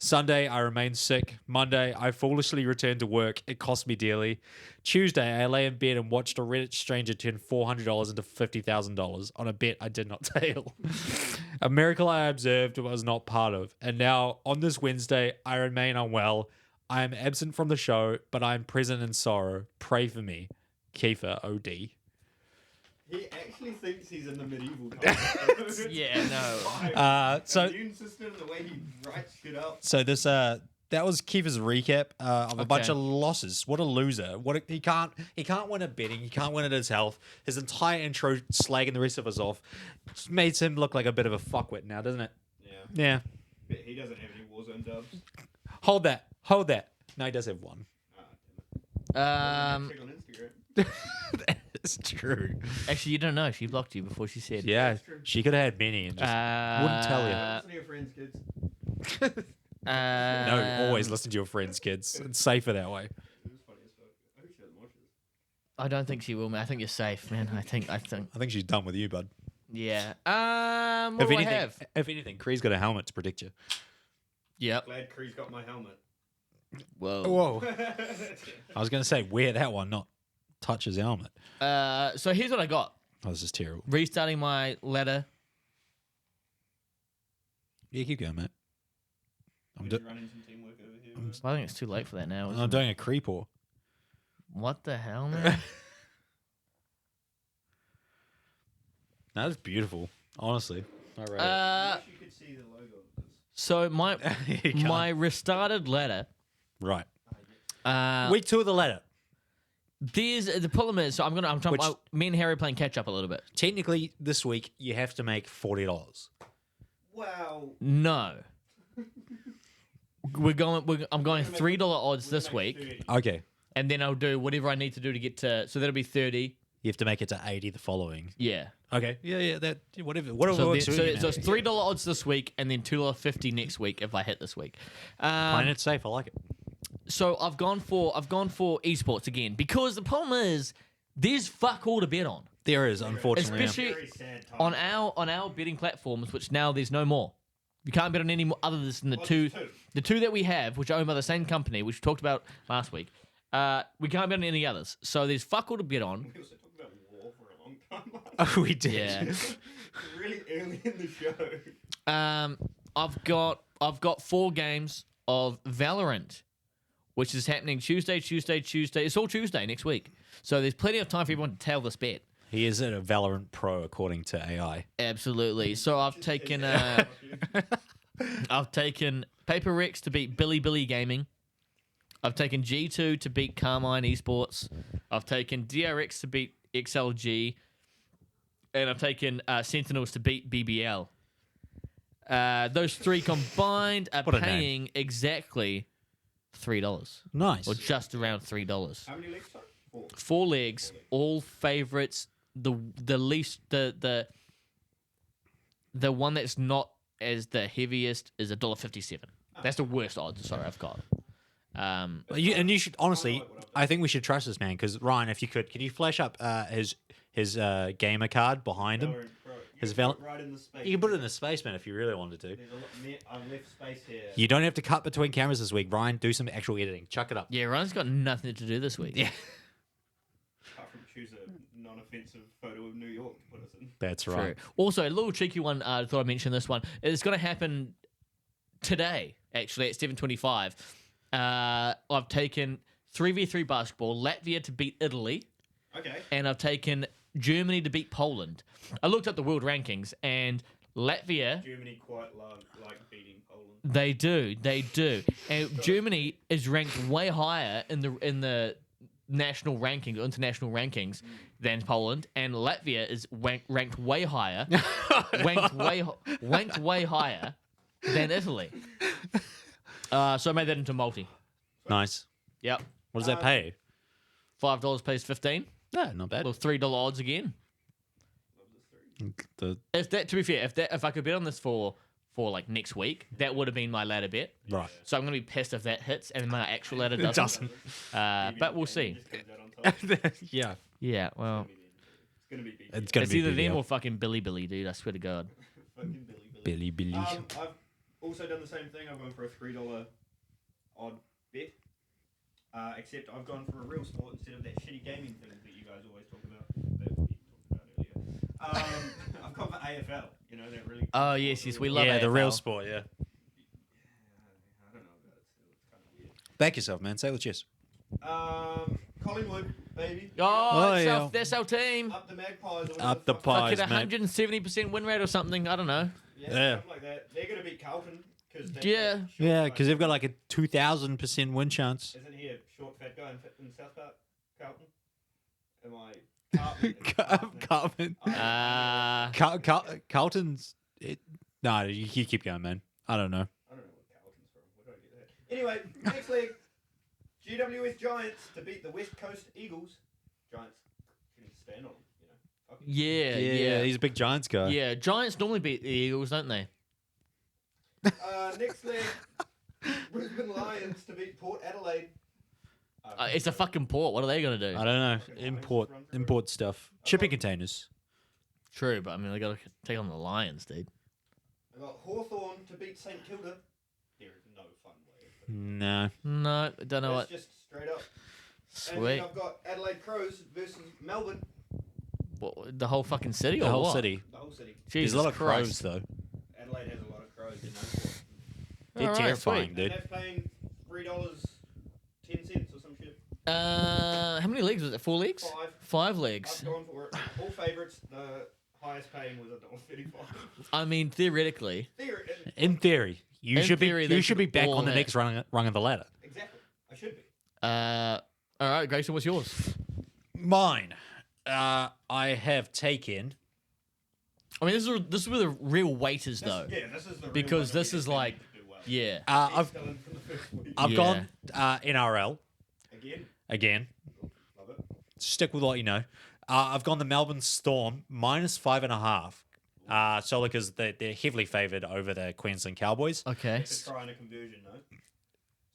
S5: Sunday, I remained sick. Monday, I foolishly returned to work. It cost me dearly. Tuesday, I lay in bed and watched a Reddit stranger turn $400 into $50,000 on a bet I did not tail. A miracle I observed but was not part of. And now, on this Wednesday, I remain unwell. I am absent from the show, but I am present in sorrow. Pray for me. Kiefer, OD.
S4: He actually thinks he's in the medieval times.
S3: Yeah, no.
S5: So
S4: immune system, the way he writes shit up.
S5: So this that was Kiefer's recap of a bunch
S3: Okay.
S5: of losses. What a loser! He can't win at betting. He can't win at his health. His entire intro slagging the rest of us off just makes him look like a bit of a fuckwit now, doesn't it?
S4: Yeah.
S5: Yeah.
S4: He doesn't have any Warzone dubs.
S5: Hold that. No, he does have one.
S4: Check on Instagram.
S5: That's true.
S3: Actually, you don't know. She blocked you before she said.
S5: Yeah, she could have had many and just wouldn't tell you.
S4: Listen to your friends, kids.
S5: No, always listen to your friends, kids. It's safer that way.
S4: It was funny as fuck. I hope she doesn't watch this.
S3: I don't think she will, man. I think you're safe, man. I think.
S5: I think she's done with you, bud.
S3: Yeah. What do I have?
S5: If anything, Cree's got a helmet to predict you.
S3: Yep.
S4: Glad Cree's got my helmet.
S3: Whoa.
S5: Whoa. I was going to say, wear that one, not touch his helmet.
S3: So here's what I got.
S5: Oh, this is terrible.
S3: Restarting my ladder.
S5: Yeah, keep going, mate.
S4: Running some teamwork over here.
S3: I think it's too late for that now.
S5: I'm
S3: isn't it?
S5: doing a creeper.
S3: What the hell, man?
S5: That's beautiful, honestly. I rate
S3: uh,
S4: You could see the logo of this.
S3: so my
S5: it. You can't.
S3: my restarted ladder.
S5: Right.
S3: Uh,
S5: Week 2 of the ladder.
S3: There's the problem is, so I'm trying.
S5: Which-
S3: Me and Harry are playing catch up a little bit.
S5: Technically, this week, you have to make $40.
S4: Wow.
S3: No, I'm going $3 odds this week,
S5: Okay.
S3: and then I'll do whatever I need to do to get to. So that'll be 30.
S5: You have to make it to 80 the following.
S3: Yeah.
S5: Okay. Yeah, that whatever
S3: So,
S5: works for you,
S3: so
S5: man.
S3: it's $3 odds this week, and then $2.50 next week if I hit this week.
S5: Playing it safe, I like it.
S3: So I've gone for esports again because the problem is there's fuck all to bet on,
S5: There is, unfortunately.
S3: especially
S4: Very sad time.
S3: on our betting platforms, which now there's no more. You can't bet on any more other than the
S4: What's
S3: two
S4: two?
S3: the two that we have, which are owned by the same company, which we talked about last week. We can't bet on any others. So there's fuck all to bet on.
S4: We also talked about war for a long time.
S5: Oh, we did.
S3: Yeah.
S4: Really early in the show.
S3: I've got 4 games of Valorant, which is happening Tuesday. It's all Tuesday next week. So there's plenty of time for everyone to tail this bet.
S5: He is a Valorant pro, according to AI.
S3: Absolutely. So I've taken Paper Rex to beat Billy Gaming. I've taken G2 to beat Carmine Esports. I've taken DRX to beat XLG. And I've taken Sentinels to beat BBL. Those 3 combined are
S5: What a name.
S3: paying exactly $3.
S5: Nice.
S3: Or just around $3.
S4: How many legs? Sorry? 4.
S3: 4 legs, all favorites. The least the one that's not as the heaviest is $1.57. That's the worst odds. Sorry, I've got.
S5: You should, honestly, I think we should trust this man, because, Ryan, if you could you flash up his gamer card behind him? His
S4: right in the space.
S5: You can put it in the space, man, if you really wanted to.
S4: There's a lot. I've left space here.
S5: You don't have to cut between cameras this week, Ryan. Do some actual editing. Chuck it up.
S3: Yeah, Ryan's got nothing to do this week.
S5: Yeah.
S4: Apart from choose a non-offensive photo of New York to put us in.
S5: That's
S3: True.
S5: right.
S3: Also, a little cheeky one. I thought I'd mention this one. It's going to happen today, actually, at 7:25. I've taken 3v3 basketball, Latvia to beat Italy,
S4: Okay.
S3: and I've taken Germany to beat Poland. I looked up the world rankings, and Latvia,
S4: Germany quite like beating Poland.
S3: they do. And Germany is ranked way higher in the national rankings, international rankings than Poland, and Latvia is ranked way higher, ranked way higher than Italy. So I made that into multi.
S5: Nice.
S3: Yep.
S5: What does that pay?
S3: $5 pays 15.
S5: Yeah, not bad.
S3: Well, $3 odds again. If that, to be fair, if I could bet on this for like next week, that would have been my ladder bet.
S5: Right.
S3: So I'm gonna be pissed if that hits and my actual ladder doesn't. But we'll see.
S4: Just comes out on top.
S5: Yeah.
S3: Yeah. Well,
S4: It's gonna be BBL.
S5: It's going
S3: it's
S5: to be
S3: either them
S5: BBL.
S3: or fucking Billy, dude. I swear to God.
S4: Fucking Billy.
S5: Billy.
S4: I've also done the same thing. I've gone for a $3 odd bet. Except I've gone for a real sport instead of that shitty gaming thing that you guys always talk about. That we talked about earlier. I've gone for AFL. You know that really.
S3: Oh yes, we love
S5: Yeah, the
S3: AFL.
S5: real sport, yeah.
S4: I don't know about it still. It's kind of weird.
S5: Back yourself, man. Say it with chest.
S4: Collingwood, baby.
S3: Oh,
S5: yeah.
S3: That's our team.
S4: Up the Magpies. Or
S5: Up the
S4: whatever fuck-
S5: pies,
S3: Fucking
S5: mate.
S3: 170% win rate or something. I don't know.
S4: Yeah, something like that. They're gonna beat Carlton because
S3: Yeah.
S5: Yeah, because they've got like a 2,000% win chance.
S4: Isn't he a short fat guy in South Park, Carlton? Am I?
S5: Carlton. Carlton's. No, you keep going, man. I don't know.
S4: I don't know what Carlton's from. Where do I get that? Anyway, next leg. GWS Giants to beat the West Coast Eagles. Giants can stand on them, you know. Fuck 'em.
S3: Yeah.
S5: He's a big Giants guy.
S3: Yeah, Giants normally beat the Eagles, don't they?
S4: Next leg. Brisbane Lions to beat Port Adelaide.
S3: It's a fucking port. What are they gonna do?
S5: I don't know. Import stuff. Shipping containers.
S3: True, but I mean, they got to take on the Lions, dude.
S4: I got Hawthorn to beat St Kilda. There is no fun way.
S5: No.
S3: No, I don't know
S4: That's
S3: what.
S4: just straight up. And
S3: Sweet.
S4: then I've got Adelaide Crows versus Melbourne.
S3: What, the whole fucking city,
S5: The
S3: or
S5: whole
S3: what?
S5: city.
S4: The whole city.
S3: Jesus
S5: There's a lot of
S3: Christ.
S5: crows, though.
S4: Adelaide has a lot of crows. You know.
S5: They're
S3: Alright,
S5: terrifying,
S3: sweet.
S5: dude.
S4: And they're paying $3.10 or some shit.
S3: How many leagues was it? 4 leagues?
S4: 5.
S3: 5 leagues.
S4: I've gone for it. All favourites. The highest paying was $1.35.
S3: I mean, theoretically.
S5: In theory, you
S3: In
S5: should
S3: theory,
S5: be
S3: they
S5: you should be
S3: should
S5: back
S3: all
S5: on the
S3: hit.
S5: next rung of the ladder.
S4: Exactly. I should be.
S3: All right, Grayson, what's yours?
S5: Mine. I have taken.
S3: I mean, this is where the real weight is, though.
S4: Yeah, this is the real
S3: Because
S4: one that
S3: this
S4: we
S3: is
S4: expected
S3: like,
S4: to do well.
S3: yeah.
S5: I've
S4: Excellent for the first week.
S5: I've
S3: Yeah.
S5: gone NRL
S4: Again.
S5: again.
S4: Love it.
S5: Stick with what you know. I've gone the Melbourne Storm -5.5. Solely because they're heavily favoured over the Queensland Cowboys.
S3: Okay.
S4: It's a try and a conversion, no?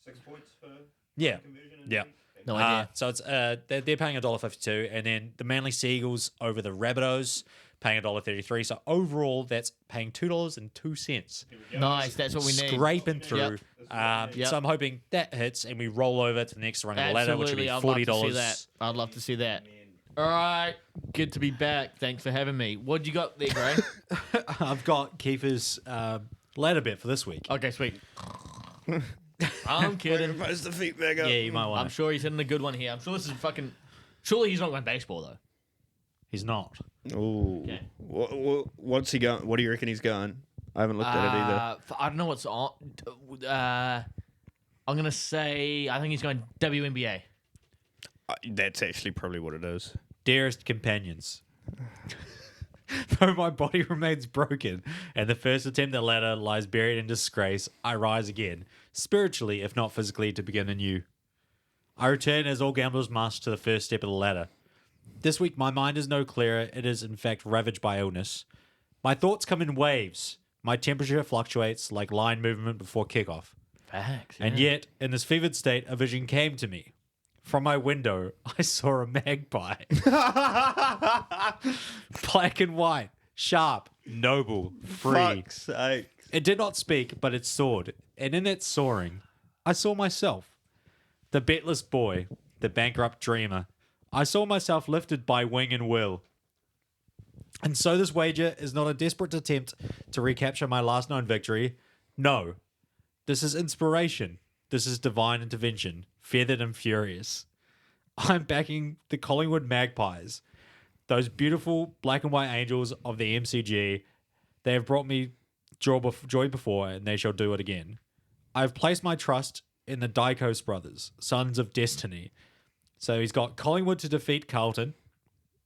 S4: 6 points for
S5: Yeah.
S4: conversion.
S5: Yeah.
S3: No idea.
S5: So it's they're paying $1.52, and then the Manly Seagulls over the Rabbitohs paying $1.33. So overall, that's paying $2.02.
S3: Nice. That's what we need.
S5: Scraping through.
S3: Yep. Yep.
S5: So I'm hoping that hits, and we roll over to the next rung of the ladder, which would be
S3: Absolutely,
S5: $40.
S3: I'd love to see that. All right. Good to be back. Thanks for having me. What you got there, Gray?
S5: I've got Kiefer's ladder bet for this week.
S3: Okay, sweet. I'm kidding.
S4: Post the feet back up.
S5: Yeah, you might want
S3: I'm
S5: to.
S3: sure he's hitting a good one here. I'm sure this is fucking. Surely he's not going baseball though.
S5: He's not.
S4: Ooh.
S3: Okay.
S4: What's he going? What do you reckon he's going? I haven't looked at it either.
S3: I don't know what's on. I'm gonna say I think he's going WNBA.
S4: That's actually probably what it is.
S5: Dearest companions. Though my body remains broken and the first attempt at ladder lies buried in disgrace, I rise again, spiritually if not physically, to begin anew. I return as all gamblers must to the first step of the ladder. This week my mind is no clearer, it is in fact ravaged by illness. My thoughts come in waves, my temperature fluctuates like line movement before kickoff.
S3: Facts.
S5: And yet, in this fevered state, a vision came to me. From my window, I saw a magpie. Black and white, sharp, noble, free.
S4: Fuck's sake.
S5: It did not speak, but it soared. And in its soaring, I saw myself. The betless boy, the bankrupt dreamer. I saw myself lifted by wing and will. And so this wager is not a desperate attempt to recapture my last known victory. No. This is inspiration. This is divine intervention, feathered and furious. I'm backing the Collingwood Magpies, those beautiful black and white angels of the MCG. They have brought me joy before, and they shall do it again. I have placed my trust in the Dykos brothers, sons of destiny. So he's got Collingwood to defeat Carlton,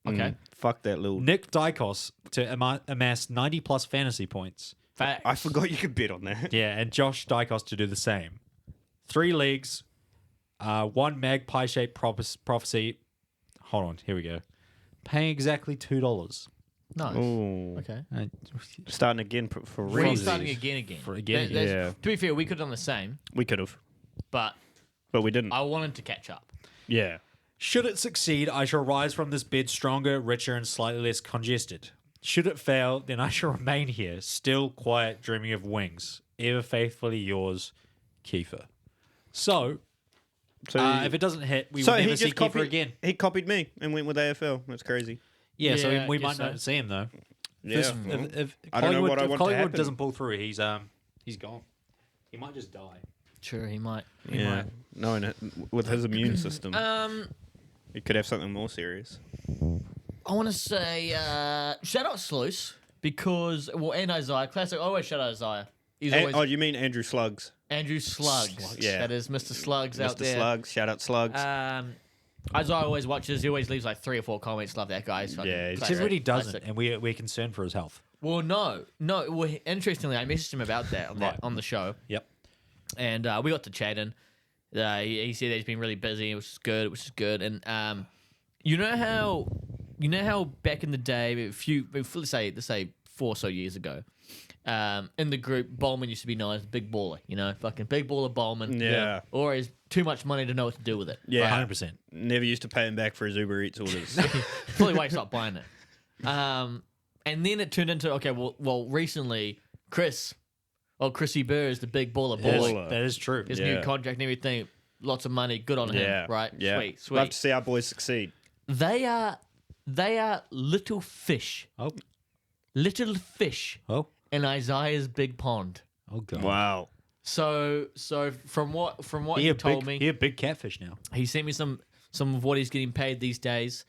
S3: Okay.
S4: Fuck that little.
S5: Nick Dykos to amass 90-plus fantasy points.
S3: Facts.
S4: I forgot you could bet on that.
S5: Yeah, and Josh Dykos to do the same. 3 leagues, 1 magpie-shaped prophecy. Hold on, here we go. Paying exactly $2.
S3: Nice.
S4: Ooh.
S3: Okay.
S4: Starting again for
S3: We're
S4: reasons.
S3: starting again.
S5: For again,
S4: yeah.
S3: To be fair, we could have done the same,
S4: We could have,
S3: but
S4: but we didn't.
S3: I wanted to catch up.
S4: Yeah.
S5: Should it succeed, I shall rise from this bed stronger, richer, and slightly less congested. Should it fail, then I shall remain here, still quiet, dreaming of wings. Ever faithfully yours, Kiefer. So, if it doesn't hit, we will never see Kiefer again.
S4: He copied me and went with AFL. That's crazy.
S5: Yeah, so
S3: Yeah,
S5: we
S3: I
S5: might
S3: guess
S5: not
S3: so.
S5: see him though.
S4: Yeah.
S5: If
S4: I don't know what I
S5: if
S4: want to
S5: Collingwood
S4: happen.
S5: doesn't pull through, he's gone. He might just die.
S3: Sure, he might.
S4: Yeah. No, and with his immune system,
S3: Um,
S4: he could have something more serious.
S3: I want to say shout out Sluice because and Isaiah. Classic. I always shout out Isaiah. He's always
S4: Oh, you mean Andrew Slugs?
S3: Andrew Slugs.
S4: Yeah.
S3: That is Mr. Slugs out
S4: Mr.
S3: there.
S4: Slugs. Shout out Slugs.
S3: Isaiah always watches. He always leaves like 3 or 4 comments. Love that guy. He's fucking
S4: Yeah, he's
S3: classic.
S5: Except when he doesn't,
S3: Classic.
S5: and we're concerned for his health.
S3: Well, no. Well, interestingly, I messaged him about that on the show,
S5: Yep.
S3: and we got to chatting. He said that he's been really busy, which is good. And you know how back in the day, let's say 4 or so years ago, in the group, Bowman used to be known as the big baller. You know, fucking big baller Bowman.
S4: Yeah.
S3: Or has too much money to know what to do with it.
S4: Yeah.
S5: 100%.
S4: Never used to pay him back for his Uber Eats orders.
S3: Probably why he stopped buying it. And then it turned into, okay, well, recently, Chrissy Burr is the big baller boy.
S4: Baller.
S5: That is true.
S3: His new contract and everything, lots of money, good on him, right?
S4: Yeah.
S3: Sweet.
S4: Love to see our boys succeed.
S3: They are little fish.
S5: Oh,
S3: Little fish
S5: oh,
S3: in Isaiah's big pond.
S5: oh, God.
S4: Wow.
S3: So from what
S5: He
S3: you
S5: a
S3: told
S5: big,
S3: me,
S5: he a bbig catfish now.
S3: he sent me some of what he's getting paid these days.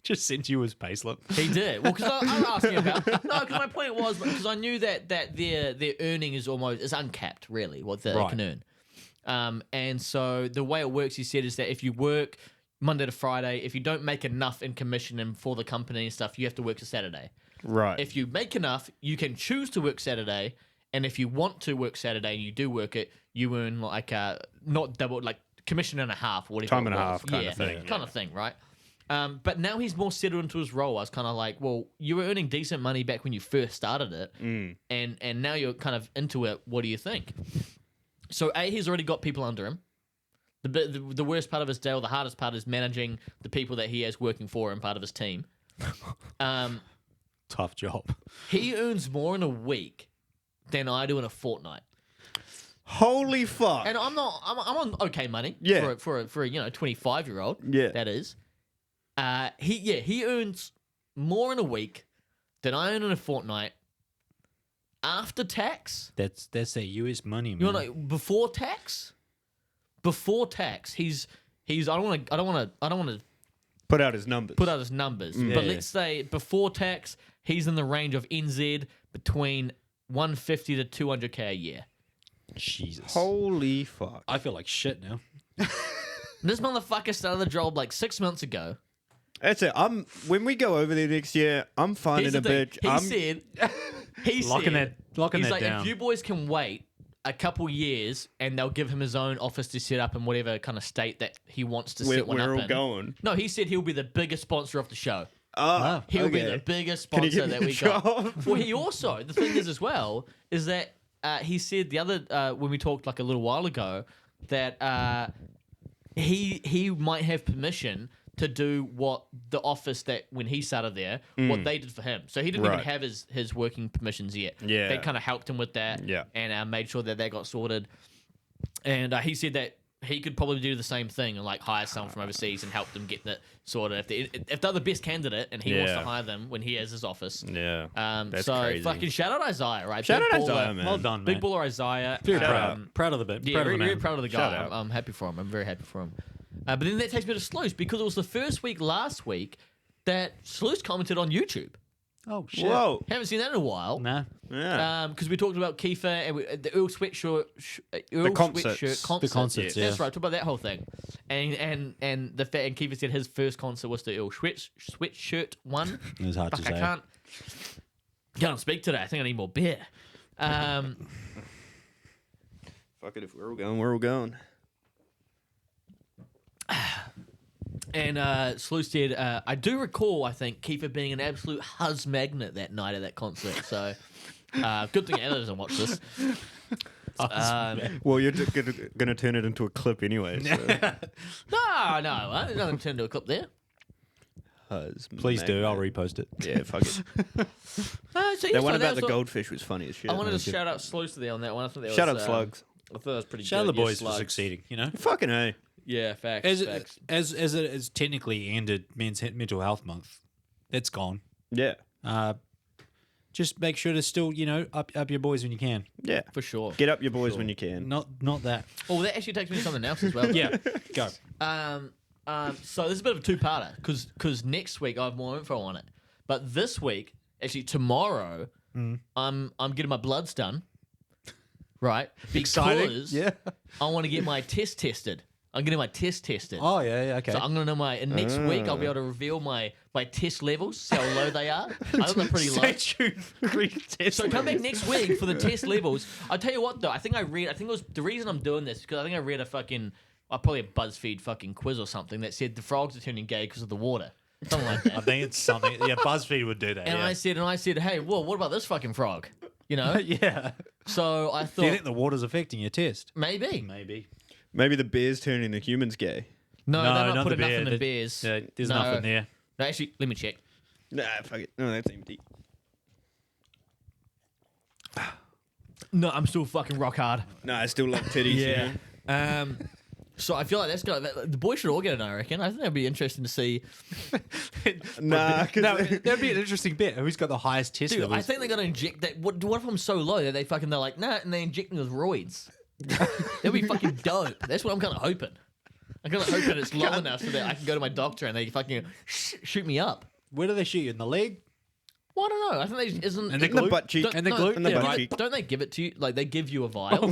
S5: Just sent you his payslip.
S3: He did. Well, because I was asking about because my point was because I knew that their earning is uncapped, really, what they
S5: Right.
S3: can earn. And so the way it works, he said, is that if you work Monday to Friday, if you don't make enough in commission and for the company and stuff, you have to work a Saturday.
S4: Right.
S3: If you make enough, you can choose to work Saturday, and if you want to work Saturday and you do work it, you earn like not double, like commission and a half, or whatever.
S4: Time
S3: it
S4: and a
S3: was.
S4: half kind of thing,
S3: kind of thing, right? But now he's more settled into his role. I was kind of like, well, you were earning decent money back when you first started it, and now you're kind of into it. What do you think? So he's already got people under him. The worst part of his day, or the hardest part, is managing the people that he has working for him, part of his team.
S5: Tough job.
S3: He earns more in a week than I do in a fortnight.
S4: Holy fuck.
S3: And I'm on okay money.
S4: Yeah.
S3: For a 25-year-old.
S4: Yeah.
S3: That is. He earns more in a week than I earn in a fortnight. After tax,
S5: That's that US money, man.
S3: you know, before tax, he's I don't want to
S4: Put out his numbers.
S3: put out his numbers, but let's say before tax, he's in the range of NZ between 150 to 200k a year.
S5: Jesus.
S4: Holy fuck.
S5: I feel like shit now.
S3: This motherfucker started the job like 6 months ago.
S4: That's it. When we go over there next year, I'm finding
S3: Here's
S4: a
S3: the thing.
S4: bitch.
S3: He
S5: Locking
S3: said,
S5: that
S3: like,
S5: down.
S3: if you boys can wait a couple years and they'll give him his own office to set up in whatever kind of state that he wants to set one
S4: We're
S3: up
S4: all
S3: in.
S4: going.
S3: No, he said he'll be the biggest sponsor of the show.
S4: Oh,
S3: He'll be
S4: okay.
S3: the biggest
S4: Can he
S3: sponsor
S4: give
S3: that
S4: me
S3: we
S4: a
S3: got.
S4: job?
S3: Well, he also, the thing is as well, is that he said the other, when we talked like a little while ago, that he might have permission to do what the office that when he started there, what they did for him. So he didn't even
S4: Right.
S3: have his working permissions yet.
S4: Yeah.
S3: They kind of helped him with that.
S4: Yeah.
S3: And made sure that got sorted. And he said that he could probably do the same thing and like hire someone from overseas and help them get that sorted. If they're the best candidate and he wants to
S4: Yeah.
S3: hire them when he has his office.
S4: Yeah. That's
S3: So
S4: crazy.
S3: fucking shout out Isaiah, right?
S4: Shout
S3: Big
S4: out
S3: baller.
S4: Isaiah, man.
S5: Well done, man.
S3: Big baller Isaiah.
S5: Very
S4: Shout
S5: proud.
S4: out.
S5: Proud of the bit.
S3: Yeah,
S5: proud of
S3: very,
S5: the man.
S3: very proud of the
S4: Shout
S3: guy.
S4: out.
S3: I'm happy for him. I'm very happy for him. But then that takes me to Sluice because it was the first week last week that Sluice commented on YouTube.
S5: Oh, shit.
S4: Whoa.
S3: Haven't seen that in a while.
S5: Nah.
S4: Yeah.
S3: Because we talked about Kiefer and the Earl Sweatshirt, Earl
S4: concerts.
S3: Sweatshirt concert.
S5: The concerts, yeah.
S3: That's right. Talk about that whole thing, and the fact and Kiefer said his first concert was the Earl Sweatshirt one.
S5: It was hard to
S3: Fuck,
S5: say.
S3: I can't speak today. I think I need more beer.
S4: Fuck it. If we're all going, we're all going.
S3: And Sluice said, I do recall, I think, Kiefer being an absolute huzz magnet that night at that concert. So, good thing Ella doesn't watch this.
S4: Well, you're going to turn it into a clip anyway. So.
S3: No, there's nothing turned into a clip there.
S5: Please do. I'll repost it.
S4: Yeah, fuck it.
S3: So
S4: That one about
S3: was
S4: the
S3: all-
S4: goldfish was funny as shit.
S3: I wanted to shout out Sluice there on that one. I thought that
S4: Shout
S3: was,
S4: out Slugs.
S3: I thought that was pretty
S5: Shout out
S3: good.
S5: the
S3: Yeah,
S5: boys for
S3: Slugs.
S5: succeeding, you know?
S4: Fucking A.
S3: Yeah, facts.
S5: As
S3: facts.
S5: it has technically ended Mental Health Month, that's gone.
S4: Yeah.
S5: Just make sure to still, up your boys when you can.
S4: Yeah.
S3: For sure.
S4: Get up your boys when you can.
S5: Not that.
S3: Oh, that actually takes me to something else as well.
S5: Yeah, go.
S3: So this is a bit of a two-parter because next week I have more info on it. But this week, actually tomorrow, I'm getting my bloods done. Right?
S5: Exciting.
S3: Because
S5: Yeah.
S3: I want to get my test tested. I'm getting my test tested.
S5: Oh yeah, okay.
S3: So I'm gonna know and next week I'll be able to reveal my test levels, see how low they are. I think they're pretty low.
S5: Stay tuned for green test.
S3: So come back next week for the test levels. I'll tell you what though, I think it was the reason I'm doing this because I think I read probably a BuzzFeed fucking quiz or something that said the frogs are turning gay because of the water. Something like
S5: I
S3: that.
S5: think it's something. Yeah, BuzzFeed would do that.
S3: And
S5: yeah.
S3: I said, hey, well, what about this fucking frog? You know?
S5: Yeah.
S3: So I
S5: Do you
S3: thought
S5: think the water's affecting your test?
S3: maybe.
S5: Maybe.
S4: Maybe the bear's turning the humans gay.
S3: No, they're not
S5: the
S3: putting
S5: bear.
S3: nothing in bears.
S5: Yeah, there's
S3: No.
S5: nothing there.
S3: No, actually, let me check.
S4: Nah, fuck it. No, that's empty.
S3: No, I'm still fucking rock hard.
S4: No, I still love titties. you know?
S3: So I feel like the boys should all get it. I reckon. I think that'd be interesting to see.
S4: Nah, 'cause
S5: No, that'd be an interesting bet. Who's got the highest test
S3: Dude, I
S5: levels?
S3: think they're gonna inject that. What if I'm so low that they're like, nah, and they inject me with roids? That'd be fucking dope. That's what I'm kind of hoping. I'm kind of hoping it's low enough so that I can go to my doctor and they fucking shoot me up.
S5: Where do they shoot you? In the leg?
S3: Well, I don't know. I think they isn't
S5: And the
S4: In the
S5: glute?
S4: butt cheek.
S3: Don't-
S5: And the
S3: no,
S5: glute?
S4: In the
S5: Yeah,
S4: butt
S5: right.
S4: cheek.
S3: Don't they give it to you? Like they give you a vial?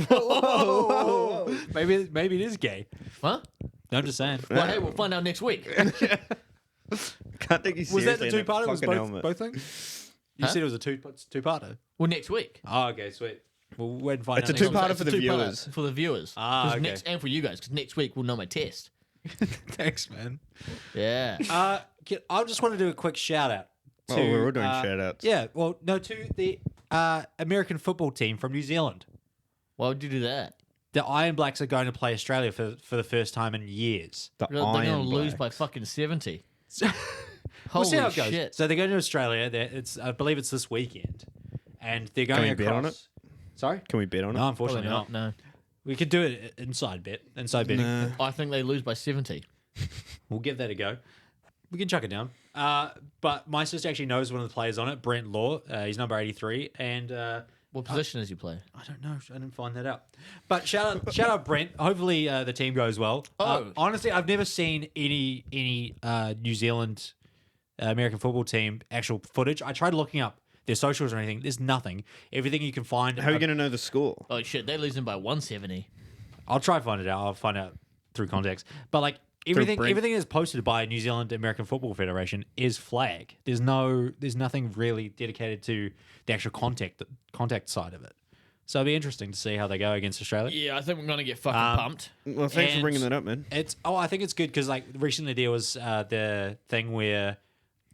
S5: Maybe it is gay.
S3: Huh?
S5: No, I'm just saying.
S3: Well, hey, we'll find out next week.
S4: Can't take you
S5: Was that
S4: seriously
S5: the
S4: in
S5: two-parter? Was
S4: fucking
S5: both,
S4: helmet.
S5: both things? You
S3: Huh?
S5: said it was a two-parter.
S3: Well, next week.
S5: Oh, okay, sweet. We'll wait and find
S4: It's
S5: out
S4: a
S5: next
S4: two-parter
S3: It's
S4: for
S3: a
S4: the
S3: two-parter
S4: viewers.
S3: For the viewers.
S5: Ah,
S3: 'Cause
S5: okay.
S3: and for you guys, because next week we'll know my test.
S5: week. Thanks, man.
S3: Yeah.
S5: I just want to do a quick shout-out.
S4: Oh,
S5: to,
S4: we're all doing shout-outs.
S5: Yeah, well, no, to the American football team from New Zealand.
S3: Why would you do that?
S5: The Iron Blacks are going to play Australia for the first time in years.
S4: The
S3: They're going to
S4: Iron
S3: lose by
S4: Blacks.
S3: fucking 70.
S5: We'll
S3: Holy
S5: see how it goes.
S3: shit.
S5: So they're going to Australia. I believe it's this weekend, and they're going
S4: we
S5: across.
S4: bet on it?
S5: Sorry,
S4: Can we bet on it?
S5: no, unfortunately
S3: Probably
S5: not.
S3: not. No.
S5: We could do it inside betting.
S4: Nah.
S3: I think they lose by 70.
S5: We'll give that a go. We can chuck it down. But my sister actually knows one of the players on it, Brent Law. He's number 83, and
S3: What position does he play?
S5: I don't know. I didn't find that out. But shout out Brent. Hopefully the team goes well. Honestly, I've never seen any New Zealand American football team actual footage. I tried looking up their socials or anything. There's nothing. Everything you can find.
S4: How are you going to know the score?
S3: Oh, shit. They're losing by 170.
S5: I'll try to find it out. I'll find out through context. But like everything
S4: Brent.
S5: that's posted by New Zealand American Football Federation is flag. There's nothing really dedicated to the actual contact side of it. So it'll be interesting to see how they go against Australia.
S3: Yeah, I think we're going to get fucking pumped.
S4: Well, thanks for
S5: And
S4: bringing that up, man.
S5: I think it's good because like recently there was the thing where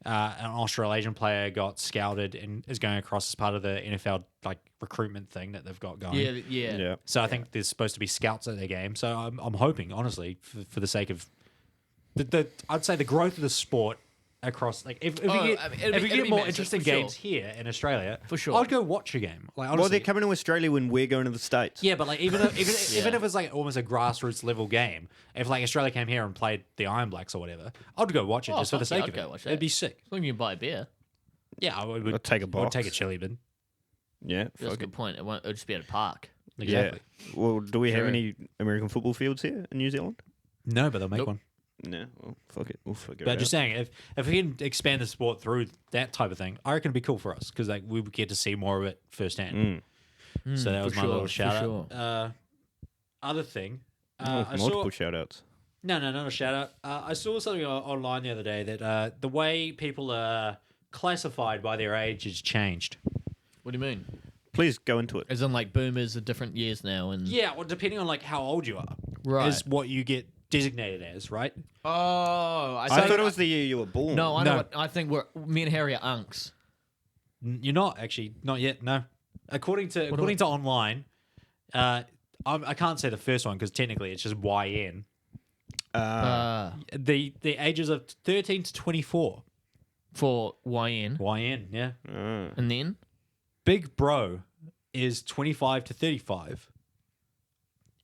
S5: an Australasian player got scouted and is going across as part of the NFL like recruitment thing that they've got going.
S3: Yeah.
S4: Yeah.
S5: So I think there's supposed to be scouts at their game. So I'm hoping, honestly, for the sake of I'd say the growth of the sport across, like if we get,
S3: I mean,
S5: if we
S3: it'd
S5: get
S3: be
S5: more
S3: massive,
S5: interesting
S3: for sure.
S5: games here in Australia,
S3: For sure.
S5: I'd go watch a game. Like honestly,
S4: Well, they're coming to Australia when we're going to the States.
S5: yeah, but like even if it's like almost a grassroots level game, if like Australia came here and played the Iron Blacks or whatever, I'd go watch it
S3: Oh,
S5: just for the
S3: fuck yeah,
S5: sake
S3: I'd
S5: of
S3: go
S5: it.
S3: watch that.
S5: It'd be sick.
S3: As long as you can buy a beer.
S5: Yeah, I would.
S4: I'll take a
S5: I would
S4: box.
S5: take a chili bin.
S4: Yeah,
S3: That's a
S4: fuck it.
S3: good point. It'll just be at a park.
S5: Exactly.
S4: Yeah. Well, do we have
S3: True.
S4: any American football fields here in New Zealand?
S5: No, but they'll make
S3: Nope.
S5: one.
S4: No. Well, fuck it. We'll figure
S5: But
S4: it
S5: just
S4: out.
S5: saying, if we can expand the sport through that type of thing, I reckon it'd be cool for us because like we would get to see more of it firsthand. So that was
S3: for
S5: my little
S3: sure,
S5: shout
S3: for
S5: out. Other thing,
S4: Oh,
S5: I
S4: multiple
S5: saw
S4: shout-outs.
S5: no, not a shout out. I saw something online the other day that the way people are classified by their age has changed.
S3: What do you mean?
S4: Please go into it.
S3: As in, like, boomers are different years now. And
S5: Yeah, well, depending on like how old you are,
S3: Right.
S5: is what you get designated as, right?
S3: Oh,
S4: I thought it was the year you were born.
S3: No, I know.
S5: No.
S3: What, I think me and Harry are unks.
S5: You're not actually, not yet. No, according to online, I can't say the first one because technically it's just YN. The ages of 13 to 24.
S3: For YN.
S5: YN, yeah.
S3: And then?
S5: Big Bro is 25 to 35.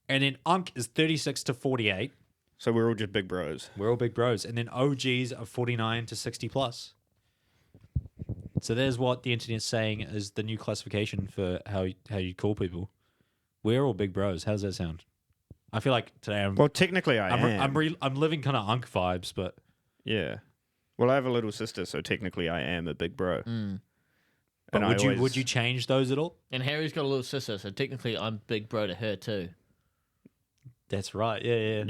S5: And then Unk is 36 to 48.
S4: So we're all just big bros.
S5: We're all big bros. And then OGs are 49 to 60 plus. So there's what the internet's saying is the new classification for how you call people. We're all big bros. How does that sound? I feel like today
S4: Well, technically I am.
S5: I'm living kind of Unk vibes, but
S4: Yeah. Well, I have a little sister, so technically I am a big bro.
S5: but
S4: And
S5: would you change those at all?
S3: And Harry's got a little sister, so technically I'm big bro to her too.
S5: That's right. Yeah.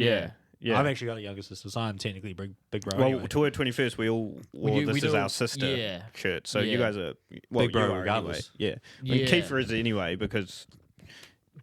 S4: Yeah.
S5: I've actually got a younger sister, so I'm technically big bro.
S4: Well,
S5: anyway.
S4: to her 21st, we all wore
S3: We
S4: this
S3: do-
S4: is our sister
S3: yeah.
S4: shirt. So
S3: Yeah.
S4: you guys are well,
S5: Big bro
S4: you are
S5: regardless.
S4: Anyway. Yeah. I mean,
S3: Yeah.
S4: Kiefer is anyway because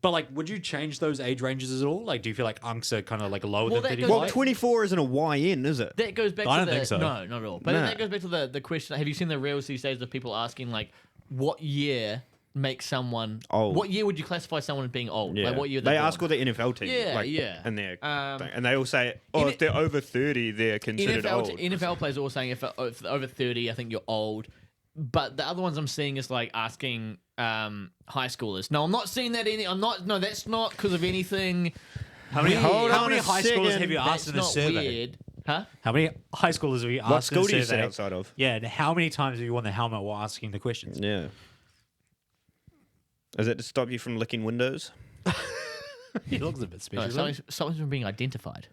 S5: But like, would you change those age ranges at all? Like, do you feel like unks are kind of like lower
S3: Well,
S5: than
S3: that
S5: 35?
S3: goes
S4: well, 24 isn't a YN, is it?
S3: That goes back
S5: I
S3: to
S5: don't think so.
S3: No, not at all. But
S4: Nah.
S3: that goes back to the question. Have you seen the reels these days of people asking, like, what year make someone
S4: Old.
S3: What year would you classify someone as being old?
S4: Yeah.
S3: Like what year
S4: they
S3: born?
S4: ask all the NFL teams.
S3: Yeah,
S4: like,
S3: yeah.
S4: And they're
S3: Um,
S4: and they all say, oh, if they're over 30, they're considered old.
S3: NFL players are all saying if they're over 30, I think you're old. But the other ones I'm seeing is like asking high schoolers. No, I'm not seeing that No, that's not because of anything.
S5: How many
S3: weird.
S5: high schoolers have you asked
S3: That's
S5: in a
S3: not
S5: survey?
S3: weird. Huh?
S5: How many high schoolers have you
S4: What
S5: asked in a
S4: school do you sit
S5: survey?
S4: outside of?
S5: Yeah, and how many times have you worn the helmet while asking the questions?
S4: Yeah. Is it to stop you from licking windows?
S5: He looks a bit
S3: No,
S5: special.
S3: someone's been being identified.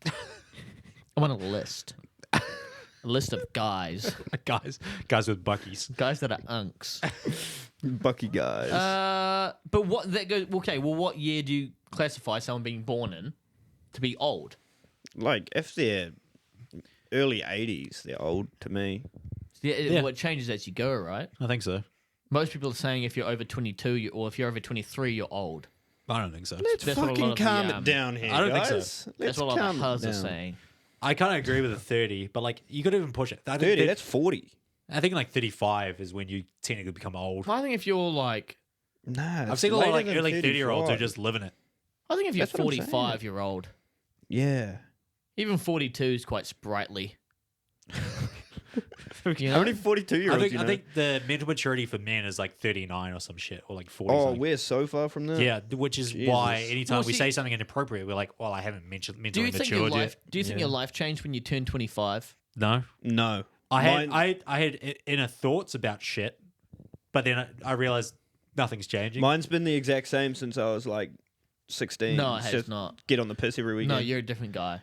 S3: I want a list. A list of guys.
S5: guys with buckies.
S3: Guys that are unks.
S4: Bucky guys.
S3: But what that goes okay, well what year do you classify someone being born in to be old?
S4: Like, if they're early 80s, they're old to me.
S3: Yeah, well, it changes as you go, right?
S5: I think so.
S3: Most people are saying if you're over 22 or if you're over 23, you're old.
S5: I don't think so.
S4: Let's
S3: That's what a lot
S4: fucking
S3: of the,
S4: calm it down here,
S5: I don't think
S4: guys.
S5: so.
S3: That's
S4: Let's
S3: what a lot
S4: calm
S3: of
S4: it
S3: huzz are
S4: down.
S3: saying.
S5: I kind of agree with the 30, but like you could even push it. I think
S4: 30, that's 40.
S5: I think like 35 is when you technically become old.
S3: I think if you're like,
S4: Nah,
S5: I've seen a lot of like early 30-year-olds who are just living it.
S3: I think if you're
S4: That's what I'm saying.
S3: 45, you're old.
S4: Yeah.
S3: Even 42 is quite sprightly. You
S4: How
S3: know?
S4: many 42-year-olds
S5: I think the mental maturity for men is like 39 or some shit, or like 40.
S4: Oh,
S5: something.
S4: we're so far from that.
S5: Yeah, which is why
S4: Jesus.
S5: anytime
S3: Well,
S5: we
S3: see-
S5: say something inappropriate, we're like, well, I haven't mentally
S3: Do you think your
S5: matured
S3: life?
S5: yet.
S3: Do you think your life changed when you turned 25?
S5: No.
S4: No.
S5: I had
S4: Mine-
S5: I had inner thoughts about shit, but then I realized nothing's changing.
S4: Mine's been the exact same since I was like 16.
S3: No, it
S4: It's
S3: has
S4: just
S3: not.
S4: Get on the piss every weekend.
S3: No, you're a different guy.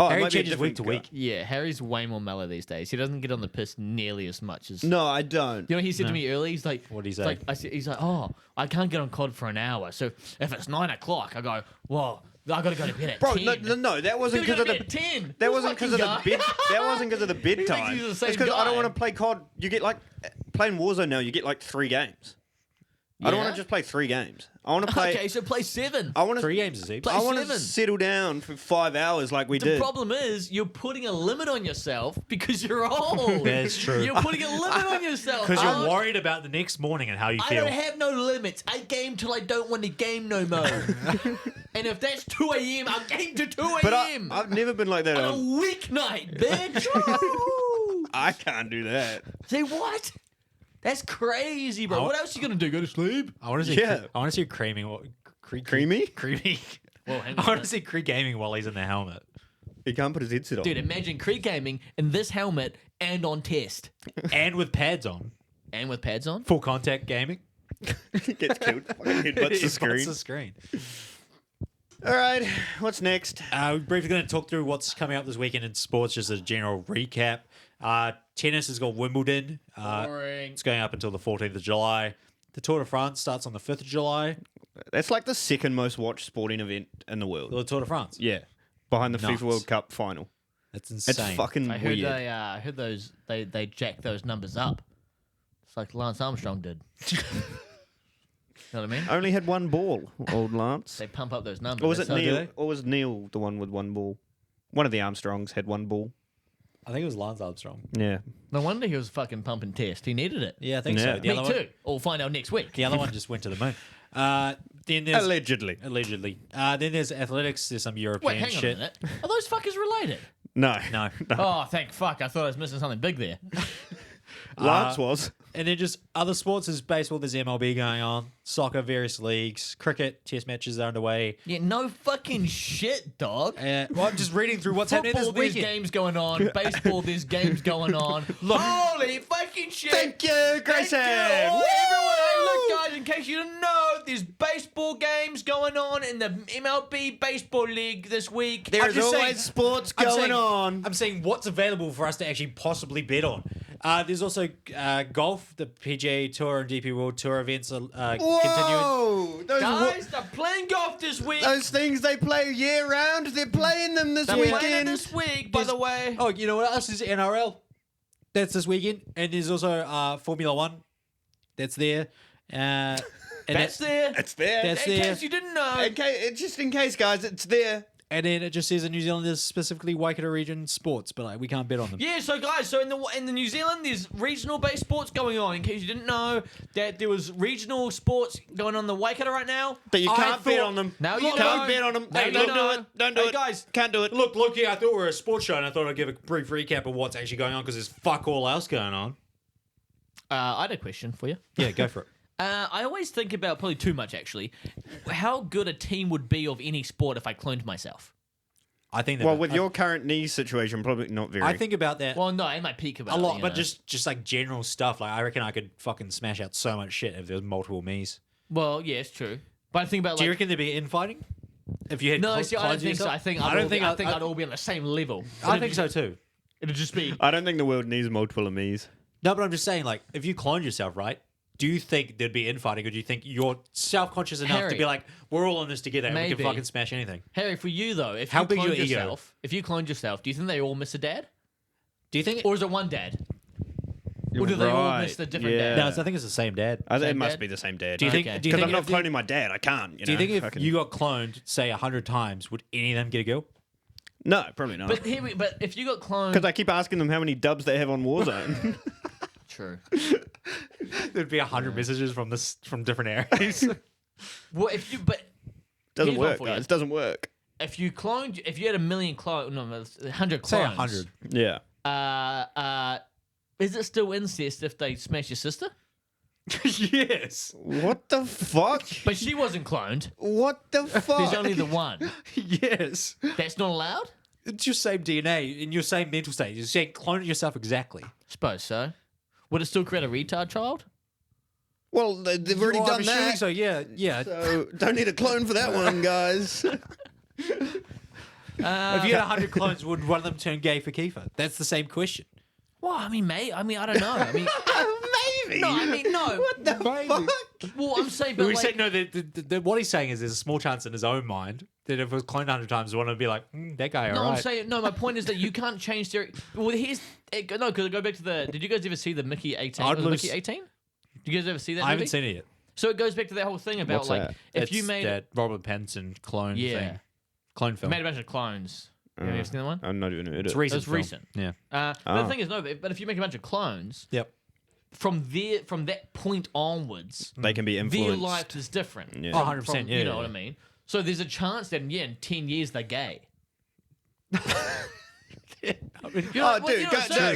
S4: Oh, it
S5: Harry
S4: might be a
S5: changes week to
S4: different
S5: week.
S3: Yeah, Harry's way more mellow these days. He doesn't get on the piss nearly as much as.
S4: No, I don't.
S3: You know, what he said
S5: No.
S3: to me earlier. He's like,
S5: What'd he
S3: it's
S5: say?
S3: Like, he's like, oh, I can't get on COD for an hour. So if it's 9 o'clock, I go, well, I got to go to bed at
S4: Bro,
S3: 10.
S4: no, that wasn't
S3: Gotta
S4: because
S3: go
S4: of
S3: to
S4: the
S3: bed at 10.
S4: That wasn't because of the
S3: Fucking
S4: bed.
S3: guy.
S4: That wasn't because of the
S3: thinks
S4: bedtime.
S3: he's the
S4: It's
S3: same
S4: because I don't
S3: guy.
S4: want to play COD. You get like playing Warzone now. You get like 3 games. I don't want
S3: Yeah?
S4: to just play 3 games. I want to play.
S3: Okay, so play 7.
S4: I want
S5: 3
S4: to.
S5: games is heaps.
S3: Play
S4: I want to
S3: 7.
S4: settle down for 5 hours like we
S3: The
S4: did.
S3: problem is you're putting a limit on yourself because you're old.
S5: That's true.
S3: You're putting a limit on yourself.
S5: Because
S3: Alex.
S5: you're worried about the next morning and how you
S3: I
S5: feel.
S3: don't have no limits. I game till I don't want to game no more. And if that's 2 a.m., I'll game to 2
S4: But
S3: a.m.
S4: I've never been like that.
S3: on a
S4: on-
S3: weeknight, bitch. Woo!
S4: I can't do that.
S3: Say what? That's crazy, bro. What else you gonna do? Go to sleep?
S5: I want to see.
S4: Yeah.
S5: I want to see creamy.
S4: Creamy?
S5: Creamy.
S3: Well, hang
S5: I
S3: on.
S5: want to see Creed gaming while he's in the helmet.
S4: He can't put his headset on.
S3: Dude, imagine Creed gaming in this helmet and on test.
S5: And with pads on.
S3: And with pads on?
S5: Full contact gaming.
S4: He gets killed. Fucking headbutts the screen.
S5: Butts the screen.
S4: All right, what's next?
S5: We're briefly going to talk through what's coming up this weekend in sports, just a general recap. Tennis has got Wimbledon.
S3: Boring.
S5: It's going up until the 14th of July. The Tour de France starts on the 5th of July.
S4: That's like the second most watched sporting event in the world.
S5: The Tour de France.
S4: Yeah, behind the
S5: Nuts.
S4: FIFA World Cup final.
S5: That's
S4: It's
S5: insane.
S4: fucking
S3: I heard
S4: weird.
S3: I heard those they jacked those numbers up. It's like Lance Armstrong did. You know what I mean?
S4: Only had one ball, old Lance.
S3: They pump up those numbers.
S4: Or was it
S3: That's how-
S4: Neil? Or was Neil the one with one ball? One of the Armstrongs had one ball.
S5: I think it was Lance Armstrong.
S4: Yeah.
S3: No wonder he was fucking pumping test. He needed it.
S5: Yeah, I think
S4: Yeah.
S5: so. The
S3: Me
S5: other one,
S3: too. We'll find out next week.
S5: the other one just went to the moon. Then there's
S4: Allegedly.
S5: allegedly. Then there's athletics. There's some European
S3: Wait, hang on a
S5: shit.
S3: minute. Are those fuckers related?
S4: No.
S5: No.
S3: Oh, thank fuck. I thought I was missing something big there.
S4: Lance was.
S5: And then just other sports. There's baseball. There's MLB going on. Soccer, various leagues. Cricket, test matches are underway.
S3: Yeah, no fucking shit, dog.
S5: Well, I'm just reading through what's happening
S3: Football,
S5: this
S3: there's
S5: weekend.
S3: games going on. Baseball, there's games going on. Holy fucking shit.
S4: Thank you,
S3: Thank
S4: Grayson.
S3: you. Oh, everyone, hey, look, guys, in case you didn't know, there's baseball games going on in the MLB Baseball League this week.
S4: There's
S5: just
S4: always
S5: saying-
S4: sports
S5: I'm
S4: going
S5: saying-
S4: on.
S5: I'm saying what's available for us to actually possibly bet on. There's also golf, the PGA Tour and DP World Tour events are continuing.
S4: Whoa!
S3: Guys, they're playing golf this week.
S4: Those things they play year round, they're playing them this
S3: They're playing it
S4: weekend.
S3: this week, by the way.
S5: Oh, you know what else is NRL? That's this weekend. And there's also Formula One. That's there. And
S3: That's there.
S4: It's there.
S5: That's
S3: in
S5: there.
S3: case you didn't know.
S4: Okay, just in case, guys, it's there.
S5: And then it just says in New Zealand there's specifically Waikato region sports, but like we can't bet on them.
S3: Yeah, so guys, so in the New Zealand, there's regional based sports going on. In case you didn't know that there was regional sports going on in the Waikato right now.
S4: That you
S5: I
S4: can't bet
S5: thought-
S4: on them.
S3: Now you
S4: can't
S3: know.
S4: bet on them.
S3: Now
S4: Hey,
S3: you
S4: don't do
S3: know.
S4: it. Don't do
S3: Hey,
S4: it,
S3: guys.
S4: Can't do it.
S5: Look, Loki, I thought we were a sports show, and I thought I'd give a brief recap of what's actually going on because there's fuck all else going on.
S3: I had a question for you.
S5: Yeah, go for it.
S3: I always think about, probably too much actually, how good a team would be of any sport if I cloned myself.
S5: I think that
S4: Well, with your current knee situation, probably not very.
S5: I think about that
S3: Well, no, in my peak about
S5: a lot,
S3: it,
S5: but just like general stuff. Like I reckon I could fucking smash out so much shit if there was multiple me's.
S3: Well, yeah, it's true. But I think about
S5: Do you
S3: like.
S5: reckon there'd be infighting? If you had
S3: No,
S5: clo-
S3: see, I don't
S5: clones
S3: think so.
S5: yourself?
S3: I think
S5: I don't
S3: I'd all be on the same level.
S5: I think so too.
S3: It'd just be.
S4: I don't think the world needs multiple of me's.
S5: No, but I'm just saying, like, if you cloned yourself, right? Do you think there'd be infighting, or do you think you're self-conscious enough
S3: Harry,
S5: to be like, we're all in this together and we
S3: maybe.
S5: can fucking smash anything?
S3: Harry, for you though, if
S5: How
S3: you
S5: big's
S3: cloned
S5: your ego?
S3: yourself, do you think they all miss a dad,
S5: Do you think?
S3: or is it one dad, or do they all
S4: Right,
S3: miss the different
S4: yeah.
S3: dads?
S5: No, I think it's the same dad.
S4: I think it
S3: Same
S4: must
S3: dad?
S4: be the same dad.
S5: Do you think?
S3: Okay.
S5: Do you
S4: Because
S5: think
S4: I'm not
S5: if
S4: cloning my dad. I can't.
S5: Do you think if
S4: fucking-
S5: you got cloned, say 100 times, would any of them get a girl?
S4: No, probably not.
S3: But but if you got cloned,
S4: Because I keep asking them how many dubs they have on Warzone.
S3: true.
S5: There'd be 100 messages from different areas.
S3: Well, if you
S4: Doesn't
S3: Here's one
S4: work,
S3: for you.
S4: guys. Doesn't work.
S3: if you had a million clones, no, 100 clones,
S5: say 100.
S4: Yeah.
S3: Is it still incest if they smash your sister?
S5: Yes.
S4: What the fuck?
S3: But she wasn't cloned.
S4: What the fuck?
S3: There's only the one.
S5: Yes.
S3: That's not allowed?
S5: It's your same DNA in your same mental state. You're saying clone yourself exactly.
S3: Suppose so. Would it still create a retard child?
S4: Well, they've already
S5: Well,
S4: done
S5: I'm assuming
S4: that.
S5: So yeah, yeah.
S4: So don't need a clone for that one, guys.
S5: If you had 100 clones, would one of them turn gay for Kiefer? That's the same question.
S3: Well, I mean, I don't know. I mean,
S4: Maybe.
S3: no, I mean, no.
S4: What the fuck?
S3: Well, I'm saying, but
S5: we
S3: like,
S5: said no. What he's saying is there's a small chance in his own mind that if it was cloned 100 times, one would be like, that guy,
S3: no,
S5: alright.
S3: I'm saying, no. My point is that you can't change their. Well, because go back to the. Did you guys ever see the Mickey 18?
S5: I'd
S3: Was it
S5: lose-
S3: Mickey 18? Did you guys ever see that?
S5: I haven't
S3: movie?
S5: seen it yet.
S3: So it goes back to that whole thing about
S4: What's
S3: like
S4: that?
S3: if you
S5: It's
S3: made
S5: that Robert Pattinson clone
S3: Yeah.
S5: thing, clone film.
S3: made a bunch of clones. Have you ever seen that one?
S4: I'm not even heard
S5: It's
S4: it.
S5: recent.
S3: It's
S5: film.
S3: recent.
S5: Yeah.
S3: But the thing is, no. But if you make a bunch of clones,
S5: Yep.
S3: from that point onwards,
S4: They can be
S3: their
S4: influenced.
S3: life is different.
S4: Yeah.
S5: Oh, 100%.
S3: From-
S5: Yeah.
S3: you know what I mean. So there's a chance that in 10 years they're gay.
S4: Oh, dude,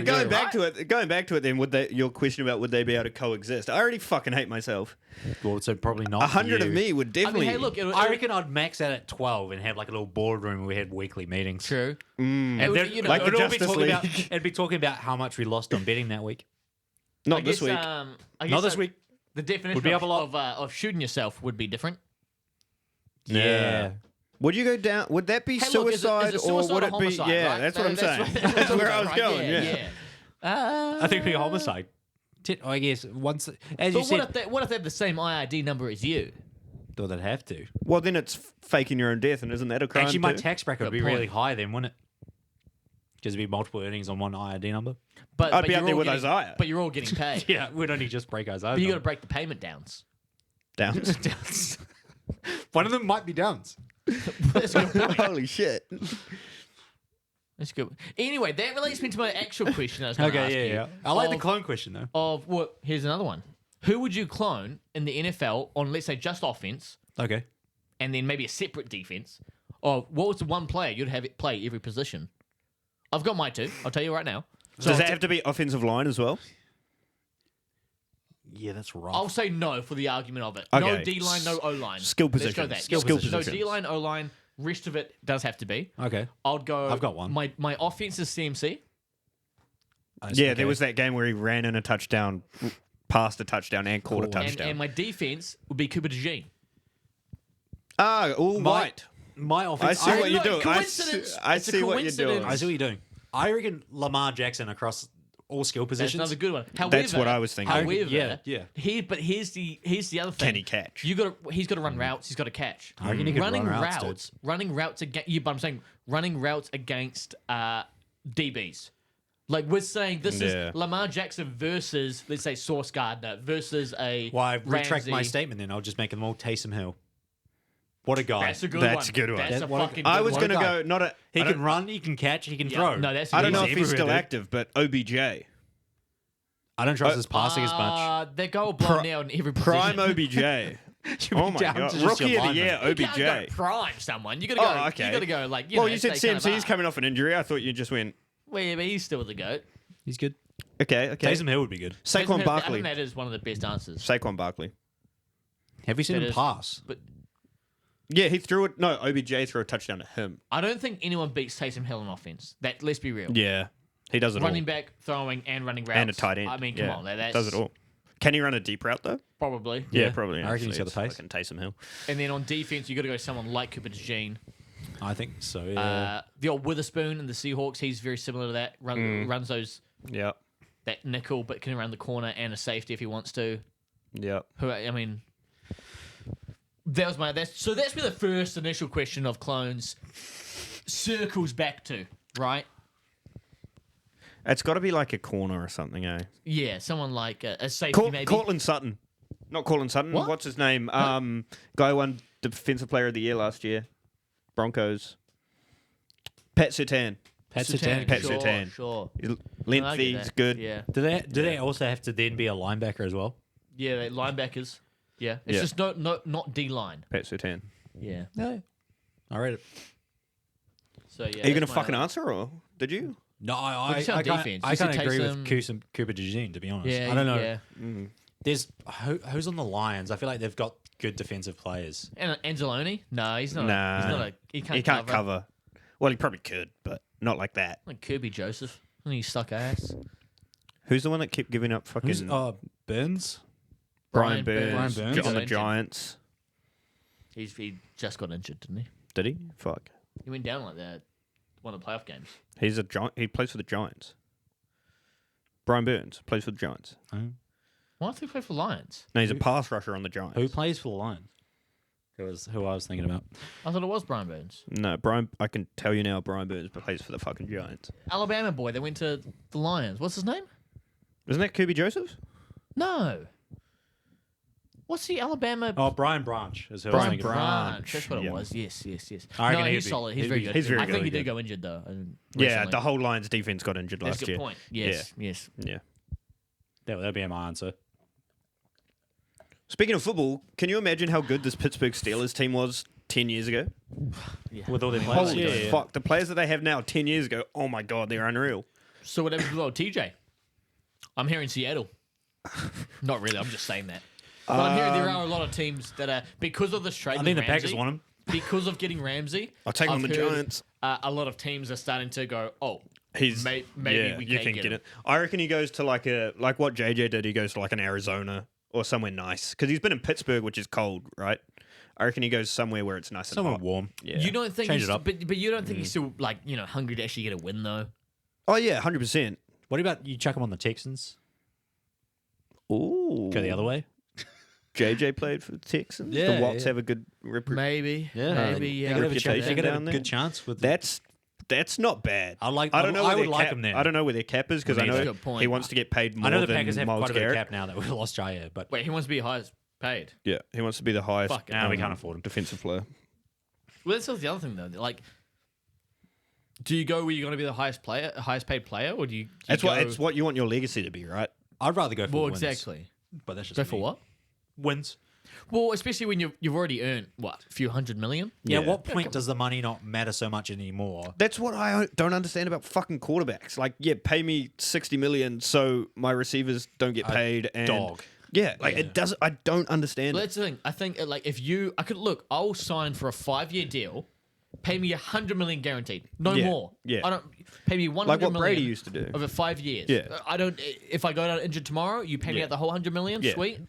S4: going back to it. Going back to it, then your question about would they be able to coexist? I already fucking hate myself.
S5: Well, so probably not.
S4: 100
S5: for
S4: of
S5: you.
S4: me would
S3: I
S4: definitely.
S3: mean, hey, look,
S5: I reckon I'd max out at 12 and have like a little boardroom where we had weekly meetings.
S3: true.
S5: And
S3: It would-
S5: then,
S3: you know,
S4: like the
S5: it'd all be
S4: Justice
S5: talking about,
S4: League.
S5: it'd be talking about how much we lost on betting that week.
S4: not
S3: I
S4: this
S3: guess,
S4: week.
S3: I guess
S5: Not this week.
S3: The definition
S5: Would be up a lot.
S3: of shooting yourself would be different.
S5: Yeah.
S4: Would you go down? Would that be
S3: Hey, look, is
S4: suicide,
S3: it suicide
S4: or would
S3: or
S4: it be?
S3: homicide,
S4: Yeah,
S3: right?
S4: that's what I'm saying.
S3: That's
S4: That's
S3: what
S4: where
S3: we're
S4: I was
S3: right?
S4: going. Yeah.
S5: I think it'd be homicide. I guess once, as you
S3: But
S5: said,
S3: what if they have the same IID number as you?
S5: well, they'd have to.
S4: Well, then it's faking your own death, and isn't that a crime?
S5: Actually, my
S4: too?
S5: tax bracket would
S3: Good
S5: be really
S3: point.
S5: high then, wouldn't it? Because it'd be multiple earnings on one IID number.
S3: But
S4: I'd be up
S3: you're
S4: there
S3: all
S4: with
S3: getting-
S4: Isaiah.
S3: But you're all getting paid.
S5: Yeah, we'd only just break ours over.
S3: But you got to break the payment downs.
S4: down.
S5: Downs. One of them might be Downs.
S3: That's a good point.
S4: Holy shit!
S3: That's good. Anyway, that relates me to my actual question I was going to ask you.
S5: I like the
S3: Of-
S5: clone question though.
S3: Of what? Here's another one. Who would you clone in the NFL on, let's say, just offense,
S5: Okay.
S3: and then maybe a separate defense? Or what was the one player you'd have it play every position? I've got my two. I'll tell you right now.
S4: Does that have to be offensive line as well?
S5: Yeah, that's rough.
S3: I'll say no for the argument of it. No
S4: Okay.
S3: D line, no O line.
S4: Skill
S3: Let's go
S4: positions.
S3: that.
S4: Skill
S3: No
S4: positions.
S3: D line, O line. Rest of it does have to be.
S5: Okay.
S3: I'd go.
S5: I've got one.
S3: My offense is CMC.
S4: Yeah, there was that game where he ran in a touchdown, passed a touchdown, and caught a
S5: Cool.
S4: touchdown.
S3: And my defense would be Cooper DeJean.
S4: All white.
S5: My offense.
S4: I see what you're
S3: look,
S4: doing.
S3: coincidence.
S4: I
S3: It's a
S4: see what you're doing.
S3: coincidence.
S5: I see what you're doing. I reckon Lamar Jackson across all skill
S3: That's
S5: positions.
S3: another good one. However,
S4: That's what I was thinking.
S3: However,
S5: Yeah, yeah.
S3: Here's the other thing.
S4: Can he catch?
S3: He's got to run routes. He's got to catch.
S5: I reckon he could
S3: running
S5: run routes, dude.
S3: running routes against you. But I'm saying running routes against DBs. Like we're saying, this
S4: Yeah.
S3: is Lamar Jackson versus, let's say, Sauce Gardner versus a
S5: Well, I retract my
S3: Ramsey.
S5: statement then. I'll just make them all Taysom Hill. What a guy.
S3: That's a good
S4: That's
S3: one.
S4: a good one.
S3: That's a
S5: That- what a-
S3: fucking
S4: I
S3: good
S4: was
S3: one.
S4: going to
S5: guy.
S4: go, not a.
S5: He
S4: I don't-
S5: can run, he can catch, he can
S3: Yeah.
S5: throw.
S3: No, that's a
S4: I don't
S3: good
S4: know
S3: one.
S4: if he's still
S5: everywhere, dude.
S4: active, but OBJ.
S5: I don't trust his passing as much.
S3: That goal blown out in every
S4: Prime
S3: position.
S4: OBJ. Oh my
S5: down
S4: God.
S5: to just
S4: Rookie
S5: your
S4: of the year,
S3: You can't go
S4: OBJ.
S3: prime someone. You gotta go.
S4: Oh, okay.
S3: You gotta go like.
S4: Well,
S3: know,
S4: you said
S3: stay kind of
S4: CMC's
S3: up.
S4: coming off an injury. I thought you just went,
S3: Well, yeah, but he's still the goat.
S5: He's good.
S4: okay.
S5: Taysom Hill would be good.
S4: Saquon
S3: I
S4: Barkley.
S3: think that is one of the best answers.
S4: Saquon Barkley.
S5: Have you seen
S3: That
S5: him
S3: is-
S5: pass?
S3: But
S4: Yeah, he threw it. No, OBJ threw a touchdown to him.
S3: I don't think anyone beats Taysom Hill in offense. That let's be real.
S4: Yeah, he does it
S3: Running
S4: all.
S3: back, throwing, and running routes.
S4: And a tight end.
S3: I mean,
S4: Yeah.
S3: come on, that's
S4: Does it all. Can he run a deep route though?
S3: Probably.
S4: Yeah,
S5: Yeah,
S4: probably.
S5: I reckon he's got the pace.
S4: Fucking Taysom Hill.
S3: And then on defense, you got to go someone like Cooper DeJean.
S5: I think so, yeah.
S3: The old Witherspoon and the Seahawks. He's very similar to that. Runs those
S4: Yeah.
S3: that nickel, but can run the corner and a safety if he wants to.
S4: Yeah.
S3: Who I mean, that's where the first initial question of clones circles back to, right?
S4: It's got to be like a corner or something, eh?
S3: Yeah, someone like a safety maybe.
S4: Cortland Sutton. Not Cortland Sutton.
S3: What?
S4: What's his name? Guy who won Defensive Player of the Year last year. Broncos. Pat Surtain.
S5: Pat
S3: Surtain,
S5: Surtain.
S4: Pat
S3: sure,
S4: Surtain.
S3: Sure.
S4: He's
S3: I get
S4: lengthy. He's
S3: that.
S4: good.
S3: Yeah,
S5: Do they also have to then be a linebacker as well?
S3: yeah. They linebackers. Yeah, it's
S4: Yeah.
S3: just not D line.
S4: Pat Surtain.
S3: Yeah.
S5: No. I read it.
S3: So yeah.
S4: Are you going to
S3: that's my-
S4: fucking answer or did you?
S5: No,
S3: Well, just on
S5: I
S3: defense.
S5: can't
S3: Just
S5: agree
S3: Taysom-
S5: with Cooper DeJean, to be honest.
S3: Yeah,
S5: I don't know.
S3: Yeah.
S5: There's who's on the Lions? I feel like they've got good defensive players.
S3: And Anzalone? No, he's not.
S4: Nah.
S3: He's not a. He can't,
S4: He can't cover. Well, he probably could, but not like that.
S3: Like Kirby Joseph. And he suck ass.
S4: Who's the one that kept giving up fucking
S5: Who's
S3: Brian
S5: Burns?
S4: Brian
S3: Burns.
S4: Burns,
S5: Brian Burns.
S4: on the
S3: Injured.
S4: Giants?
S3: He just got injured, didn't he?
S4: Did he? Fuck.
S3: He went down like that. One of the playoff games.
S4: He's a giant. He plays for the Giants. Brian Burns plays for the Giants.
S3: Why don't they play for Lions?
S4: No, he's a pass rusher on the Giants.
S5: Who plays for the Lions? Who was who I was thinking about?
S3: I thought it was Brian Burns.
S4: No, Brian. I can tell you now, Brian Burns plays for the fucking Giants.
S3: Alabama boy. They went to the Lions. What's his name?
S4: Isn't that Kirby Joseph?
S3: No. What's the Alabama?
S5: Oh, Brian Branch is who I was
S4: Brian
S5: thinking of.
S3: Branch. That's what it
S4: Yeah.
S3: was. Yes.
S5: I reckon
S3: No,
S5: he'd
S3: he's
S5: be-
S3: solid. He's
S5: he'd
S3: very
S5: be
S3: good.
S5: good.
S4: He's very
S3: I think
S4: good,
S3: he did
S4: yeah.
S3: go injured though.
S4: Yeah,
S3: recently.
S4: the whole Lions defense got injured
S3: That's
S4: last
S3: a good
S4: year.
S3: point. Yes. Yes.
S4: Yeah.
S5: That'd be my answer.
S4: Speaking of football, can you imagine how good this Pittsburgh Steelers team was 10 years ago?
S5: With all their players.
S4: Holy fuck. The players that they have now 10 years ago, oh my God, they're unreal.
S3: So what happens with old TJ? I'm here in Seattle. Not really. I'm just saying that. But I'm hearing there are a lot of teams that are because of this trade.
S5: I
S3: with
S5: think the
S3: Ramsey,
S5: Packers want him.
S3: because of getting Ramsey.
S4: I'll take on
S3: I've
S4: the
S3: heard,
S4: Giants.
S3: A lot of teams are starting to go, oh,
S4: He's
S3: maybe
S4: yeah,
S3: we
S4: you
S3: can
S4: can
S3: get him.
S4: I reckon he goes to like what JJ did. He goes to like an Arizona or somewhere nice because he's been in Pittsburgh, which is cold, right? I reckon he goes somewhere where it's nice and
S5: Somewhere
S4: hot.
S5: warm.
S4: Yeah.
S3: You don't think
S5: Change
S3: he's
S5: it up.
S3: but you don't think he's still like hungry to actually get a win though?
S4: Oh yeah, 100%.
S5: What about you chuck him on the Texans?
S4: Ooh,
S5: Go the other way.
S4: JJ played for the Texans.
S5: Yeah,
S4: the Watts
S5: yeah.
S4: have a good
S3: Maybe.
S5: Yeah.
S3: Maybe.
S5: They
S3: Yeah.
S5: could have a
S4: reputation
S5: chance. They could have
S4: down
S5: a
S4: there.
S5: good chance with
S4: That's not bad.
S5: I like.
S4: I don't know.
S5: I
S4: where
S5: would
S4: their
S5: like
S4: cap-
S5: him there.
S4: I don't know where their cap is because I
S5: Me
S4: know
S3: neither. Good point.
S4: he wants to get paid more
S5: I know the
S4: than
S5: Packers have
S4: Myles
S5: quite a bit of
S4: Garrett.
S5: cap now that we lost Jair, but
S3: Wait, he wants to be highest paid.
S4: Yeah, he wants to be the highest.
S3: Fuck it.
S5: now we can't afford him.
S4: Defensive player.
S3: Well, that's the other thing though. Like, do you go where you're going to be the highest paid player, or do you?
S4: It's
S3: go,
S4: what it's what you want your legacy to be, right?
S5: I'd rather go for
S3: Well,
S5: wins.
S3: exactly.
S5: But that's just
S3: Go for
S5: me.
S3: what?
S5: Wins.
S3: Well, especially when you've already earned what, a few $100 million.
S5: Yeah.
S4: Yeah.
S5: What point does the money not matter so much anymore?
S4: That's what I don't understand about fucking quarterbacks. Like, yeah, pay me $60 million so my receivers don't get paid. And
S5: dog.
S4: Yeah, like it doesn't. I don't understand.
S3: Well, that's the thing. I think like if I could look, I'll sign for a 5-year deal. Pay me $100 million guaranteed, no
S4: Yeah,
S3: more.
S4: yeah.
S3: I don't pay me $100
S4: Like what
S3: million
S4: Brady used to do.
S3: over 5 years.
S4: Yeah.
S3: I don't. If I go down injured tomorrow, you pay me
S4: Yeah.
S3: out the whole $100 million,
S4: Yeah.
S3: sweet,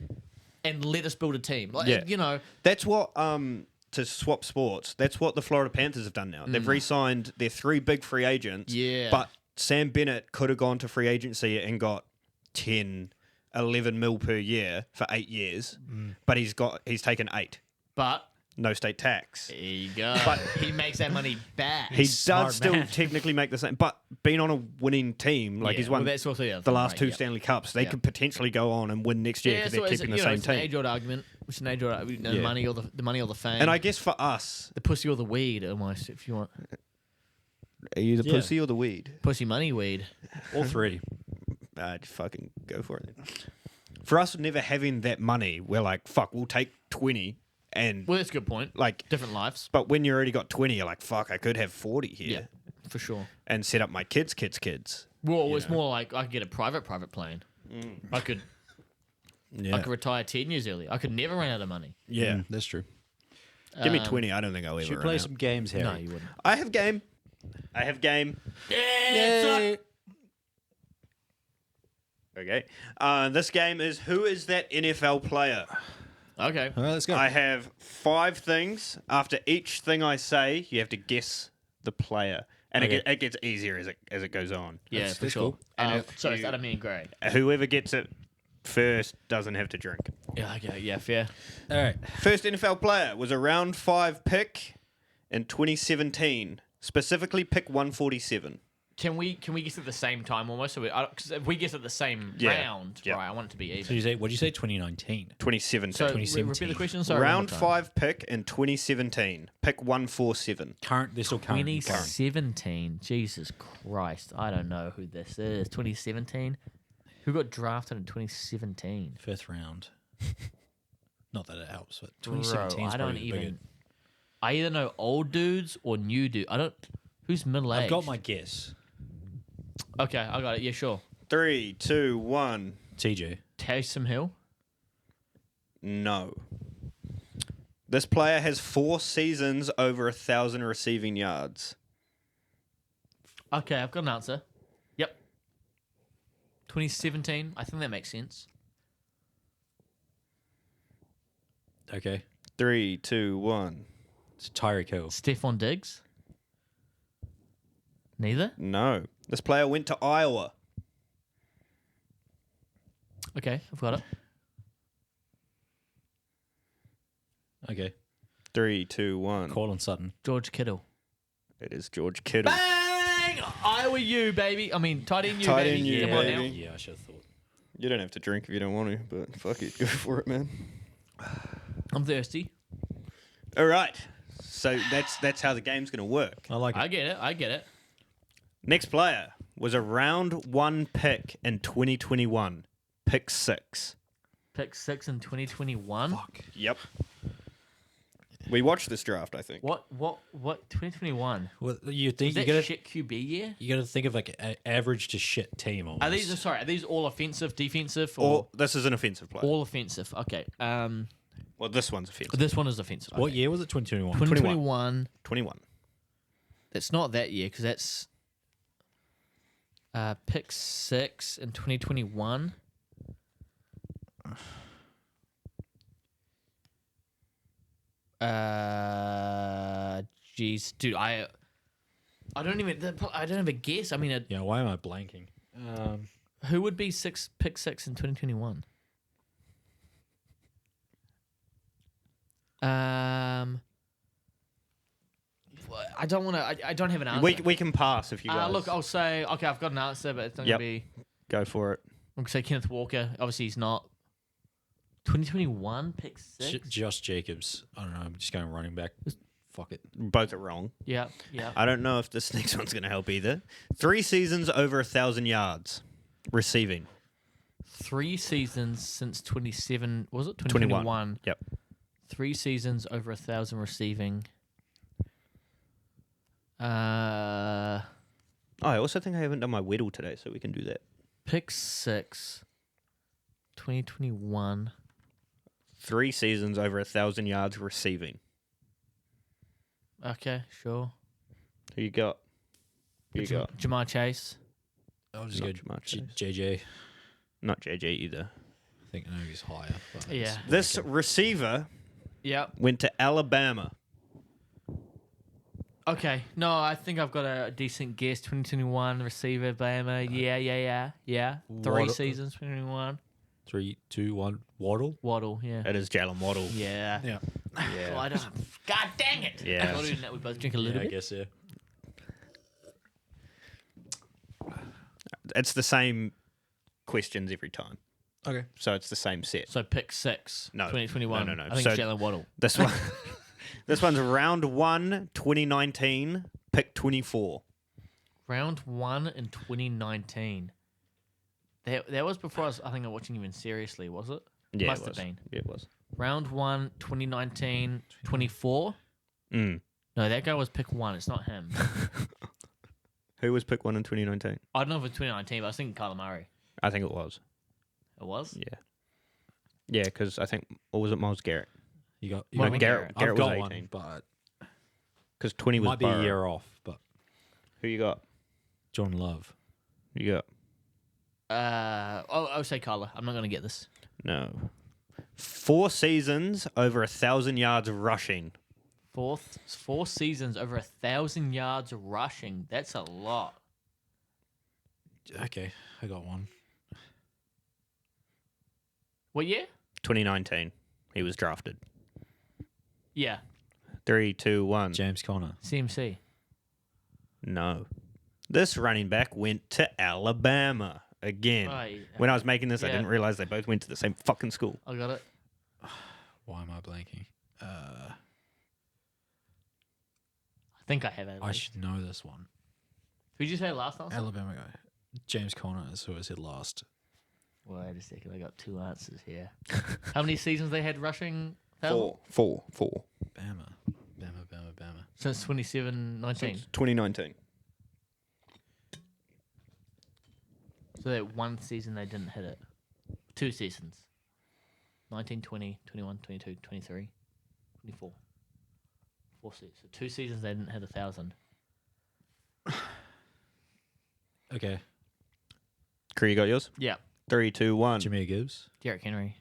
S3: and let us build a team. Like,
S4: Yeah.
S3: you know,
S4: That's what to swap sports. That's what the Florida Panthers have done now. They've re-signed their 3 big free agents.
S3: Yeah.
S4: But Sam Bennett could have gone to free agency and got 10, 11 mil per year for 8 years. But he's taken 8.
S3: but
S4: no state tax.
S3: There you go.
S4: But-
S3: he makes that money back.
S4: He
S5: Smart
S4: does still
S5: man.
S4: technically make the same, but being on a winning team, like he's won
S3: that's also
S4: the last two Stanley Cups, they
S3: Yeah.
S4: could potentially go on and win next year because they're keeping the same
S3: it's an
S4: team.
S3: age-old argument. It's an age-old argument. The
S4: Yeah.
S3: money or the money or the fame.
S4: And I guess for us,
S3: the pussy or the weed, almost, if you want.
S4: are you the
S5: Yeah.
S4: pussy or the weed?
S3: Pussy, money, weed.
S5: All three.
S4: I'd fucking go for it. Then. For us, never having that money, we're like, fuck, we'll take 20 and
S3: Well, that's a good point.
S4: like.
S3: Different lives.
S4: But when you already got 20, you're like, fuck, I could have 40 here
S3: Yeah, for sure.
S4: and set up my kids.
S3: Well, it's more like I could get a private plane. I could
S4: Yeah.
S3: I could retire 10 years early. I could never run out of money.
S4: Yeah.
S5: That's true.
S4: Give me
S3: Um,
S4: 20. I don't think I'll ever
S5: Should we
S4: run
S5: play
S4: out.
S5: some games, Harry?
S3: No, you wouldn't.
S4: I have game.
S3: Yeah.
S4: Okay. This game is who is that NFL player?
S3: Okay.
S5: All right, let's go.
S4: I have 5 things. After each thing I say, you have to guess the player, and
S5: Okay.
S4: it gets easier as it goes on.
S3: Yeah,
S5: That's-
S3: for
S5: that's
S3: sure.
S5: cool.
S4: And if
S3: So it's
S4: you-
S3: out of me and Gray.
S4: Whoever gets it first doesn't have to drink.
S3: Yeah, okay. Yeah, fair.
S5: All right.
S4: First NFL player was a round 5 pick in 2017. Specifically, pick 147.
S3: Can we guess at the same time almost? So because if we guess at the same
S4: Yeah.
S3: round,
S4: Yeah.
S3: right? I want it to be even.
S5: So you say, what did you say? 2019.
S4: 2017.
S3: So
S5: 2017.
S3: repeat the question. Sorry.
S4: round
S3: one more time.
S4: 5 pick in 2017. Pick 147.
S5: Current. They're still current.
S3: 2017. Jesus Christ. I don't know who this is. 2017. Who got drafted in 2017?
S5: Fifth round. Not that it helps, but
S3: Bro,
S5: 2017 is
S3: I don't
S5: probably the
S3: even.
S5: bigger.
S3: I either know old dudes or new dudes. I don't. Who's middle aged?
S5: I've got my guess.
S3: Okay, I got it. Yeah, sure.
S4: 3, 2, 1.
S5: TJ.
S3: Taysom Hill.
S4: No. This player has 4 seasons over 1,000 receiving yards.
S3: Okay, I've got an answer. Yep. 2017. I think that makes sense.
S5: Okay.
S4: 3, 2, 1.
S5: It's Tyreek Hill.
S3: Stephon Diggs. Neither.
S4: No. This player went to Iowa.
S3: Okay, I've got it.
S5: Okay.
S4: 3, 2, 1.
S5: Colin Sutton.
S3: George Kittle.
S4: It is George Kittle.
S3: Bang! Iowa U, baby. I mean, tight end U,
S4: Tight
S3: baby.
S4: end U,
S3: Come on
S4: baby.
S3: now.
S5: Yeah, I should have thought.
S4: You don't have to drink if you don't want to, but fuck it. Go for it, man.
S3: I'm thirsty.
S4: All right. So that's how the game's going to work.
S5: I like it.
S3: I get it. I get it.
S4: Next player was a round 1 pick in 2021. Pick 6.
S3: Pick 6 in 2021.
S4: Yep. We watched this draft, I think.
S3: What? 2021?
S5: Well, you think
S3: Is
S5: you
S3: that
S5: gotta
S3: shit QB year?
S5: you gotta think of like an average to shit team almost.
S3: Are these all offensive, defensive,
S4: Or
S3: or
S4: this is an offensive player.
S3: all offensive? Okay.
S4: Well, this one's offensive.
S3: This one is offensive.
S5: What
S3: Okay.
S5: year was it? 2021.
S3: 2021.
S4: 21.
S3: It's not that year because that's pick 6 in 2021. Jeez, dude, I don't have a guess. I mean,
S5: Yeah, why am I blanking?
S3: who would be pick 6 in 2021? I don't want to. I don't have an answer.
S4: We can pass if you guys.
S3: Look, I'll say okay. I've got an answer, but it's not
S4: Yep.
S3: gonna be.
S4: Go for it.
S3: I'm gonna say Kenneth Walker. Obviously, he's not. 2021 pick 6.
S5: Josh Jacobs. I don't know. I'm just going running back. Fuck it.
S4: Both are wrong.
S3: Yeah, yeah.
S4: I don't know if this next one's going to help either. 3 seasons over 1,000 yards receiving.
S3: 3 seasons since 27. Was it
S4: 21.
S3: 2021?
S4: Yep.
S3: 3 seasons over 1,000 receiving.
S4: I also think I haven't done my Weddle today, so we can do that.
S3: Pick 6. 2021.
S4: 3 seasons over 1,000 yards receiving.
S3: Okay, sure.
S4: Who you got? Who you got?
S3: Jamar Chase.
S5: I'll just
S4: Not
S5: go
S4: Jamar Chase.
S5: JJ.
S4: Not JJ either.
S5: I think I know he's higher. But
S3: Yeah.
S4: This receiver
S3: Yep.
S4: went to Alabama.
S3: Okay. No, I think I've got a decent guess. 2021 receiver, Bama. Yeah. 3
S5: Waddle.
S3: seasons, 2021.
S5: 3, 2, 1. Waddle.
S3: Waddle, yeah.
S4: It is Jalen Waddle.
S3: Yeah.
S5: Yeah.
S3: Oh, I don't. God dang it!
S4: Yeah.
S3: I thought we both drink a little
S5: I
S3: bit.
S5: guess, yeah.
S4: It's the same questions every time.
S5: Okay.
S4: So it's the same set.
S3: So pick 6.
S4: No.
S3: 2021.
S4: No.
S3: I think
S4: So-
S3: it's Jalen Waddle.
S4: This one, this one's round 1, 2019, pick 24.
S3: Round 1 in 2019. That was before I think I was watching even seriously, was it?
S4: Yeah,
S3: Must
S4: it
S3: have
S4: was.
S3: been.
S4: Yeah, it was.
S3: Round 1, 2019, 24.
S4: Mm.
S3: No, that guy was pick 1. It's not him.
S4: Who was pick 1 in 2019?
S3: I don't know if it's 2019, but I was thinking Kyler Murray.
S4: I think it was.
S3: It was?
S4: Yeah. Yeah, because I think, or was it Miles Garrett?
S5: You got.
S3: Well,
S4: No,
S3: I
S4: Garrett,
S3: think
S4: Garrett
S5: I've
S4: was
S5: got
S4: 18.
S5: one, but
S4: Because 20 was
S5: might be
S4: Burrow.
S5: a year off. But
S4: Who you got?
S5: Jordan Love.
S4: Who you got?
S3: I'll say Kyler. I'm not going to get this.
S4: No. 4 seasons, over 1,000 yards rushing.
S3: 4 seasons, over 1,000 yards rushing. That's a lot.
S5: Okay, I got one.
S3: What year?
S4: 2019. He was drafted.
S3: Yeah.
S4: 3, 2, 1.
S5: James Conner.
S3: CMC.
S4: No. This running back went to Alabama again. When I was making this, I
S3: Yeah.
S4: didn't realize they both went to the same fucking school.
S3: I got it.
S5: Why am I blanking?
S3: I think I have it.
S5: I should know this one.
S3: Who'd you say last time?
S5: Alabama guy. James Conner is who I said last.
S3: Wait a second. I got 2 answers here. How many seasons they had rushing?
S4: 4.
S5: Bama. Bama.
S3: Since 27-19.
S4: 2019.
S3: So that 1 season they didn't hit it. 2 seasons. 19, 20, 21, 22, 23, 24. 4 seasons. So 2 seasons they didn't hit 1,000.
S5: Okay.
S4: Crew, you got yours?
S3: Yeah.
S4: 3, 2, 1.
S5: Jameer Gibbs.
S3: Derrick Henry.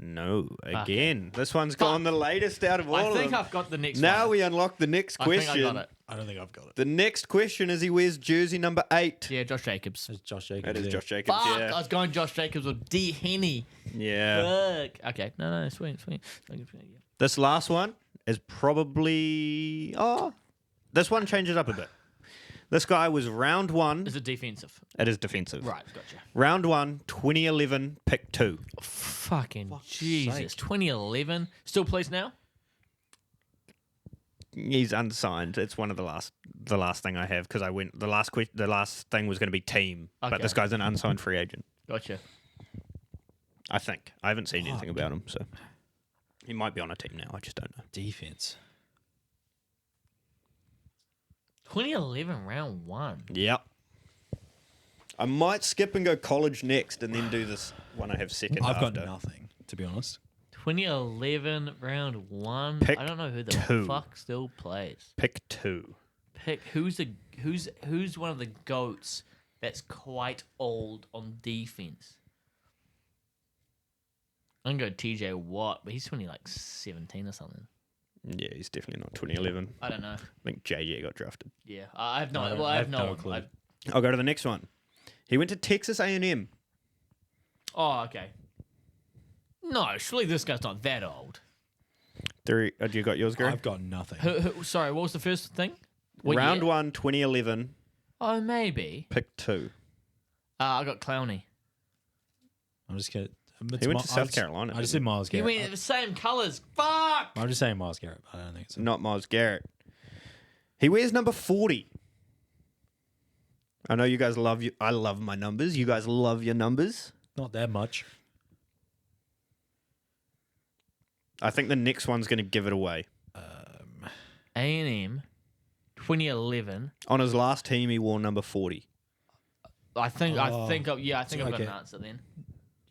S4: No, again. This one's gone the latest out of all
S3: I
S4: of
S3: think
S4: them.
S3: I've got the next
S4: Now
S3: one.
S4: we unlock the next question.
S3: I think I got it.
S5: I don't think I've got it.
S4: The next question is he wears jersey number 8.
S3: Yeah, Josh Jacobs.
S5: It's Josh Jacobs.
S4: That is
S5: yeah.
S4: Josh Jacobs,
S3: Fuck!
S4: yeah.
S3: I was going Josh Jacobs or D. Henny.
S4: Yeah.
S3: Fuck. Okay. No, sweet. Yeah.
S4: This last one is probably... Oh, this one changes up a bit. This guy was round 1.
S3: Is it defensive?
S4: It is defensive.
S3: Right, gotcha.
S4: Round 1, 2011, pick 2.
S3: Fucking
S5: Fuck's
S3: Jesus.
S5: sake.
S3: 2011. Still plays now?
S4: He's unsigned. It's one of the last thing I have because I went the last thing was going to be team, but
S3: Okay.
S4: this guy's an unsigned free agent.
S3: Gotcha.
S4: I think I haven't seen anything about him, so he might be on a team now. I just don't know.
S5: Defense.
S3: 2011 round 1.
S4: Yep. I might skip and go college next, and then do this one I have second.
S5: I've got
S4: after.
S5: nothing, to be honest.
S3: 2011 round 1.
S4: Pick
S3: I don't know who the
S4: 2.
S3: fuck still plays.
S4: Pick 2.
S3: Pick who's one of the goats that's quite old on defense. I'm gonna go TJ Watt, but he's only like 17 or something.
S4: Yeah, he's definitely not 2011.
S3: I don't know.
S4: I think JJ got drafted.
S3: Yeah, I have no.
S5: I don't-
S3: Well, I
S5: I
S3: have
S5: have
S3: no
S5: no clue.
S4: I'll go to the next one. He went to Texas A&M.
S3: Oh, okay. No, surely this guy's not that old.
S4: You got yours, Gary?
S5: I've got nothing.
S3: Sorry, what was the first thing? What
S4: Round
S3: year?
S4: 1, 2011,
S3: Oh, maybe.
S4: pick 2.
S3: I got Clowney.
S5: I'm just gonna.
S4: He went to South Carolina,
S5: I just
S4: didn't
S5: said Miles
S3: You
S5: Garrett.
S3: went the same colours. Fuck!
S5: I'm just saying Miles Garrett. But I don't think it's.
S4: Not Miles Garrett. He wears number 40. I know you guys love you. I love my numbers. You guys love your numbers.
S5: Not that much.
S4: I think the next one's going to give it away.
S3: A&M, 2011.
S4: On his last team, he wore number 40.
S3: I think I've
S5: okay.
S3: got an answer then.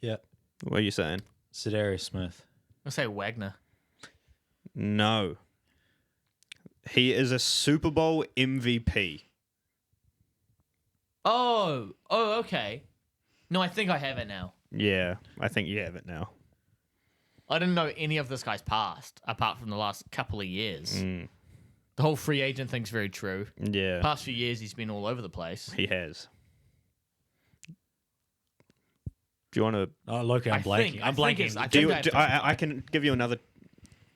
S5: Yeah.
S4: What are you saying?
S5: Sedarius Smith.
S3: I'll say Wagner.
S4: No. He is a Super Bowl MVP.
S3: Oh, okay. No, I think I have it now.
S4: Yeah, I think you have it now.
S3: I didn't know any of this guy's past, apart from the last couple of years.
S4: Mm.
S3: The whole free agent thing's very true.
S4: Yeah,
S3: Past few years, he's been all over the place.
S4: he has. Do you want to...
S5: Oh, Loki, I'm
S3: I
S5: blanking.
S3: think-
S5: I'm
S3: I think
S5: blanking.
S3: it's- I
S4: Do
S3: think
S4: you,
S3: I have
S4: do,
S3: to-
S4: I can give you another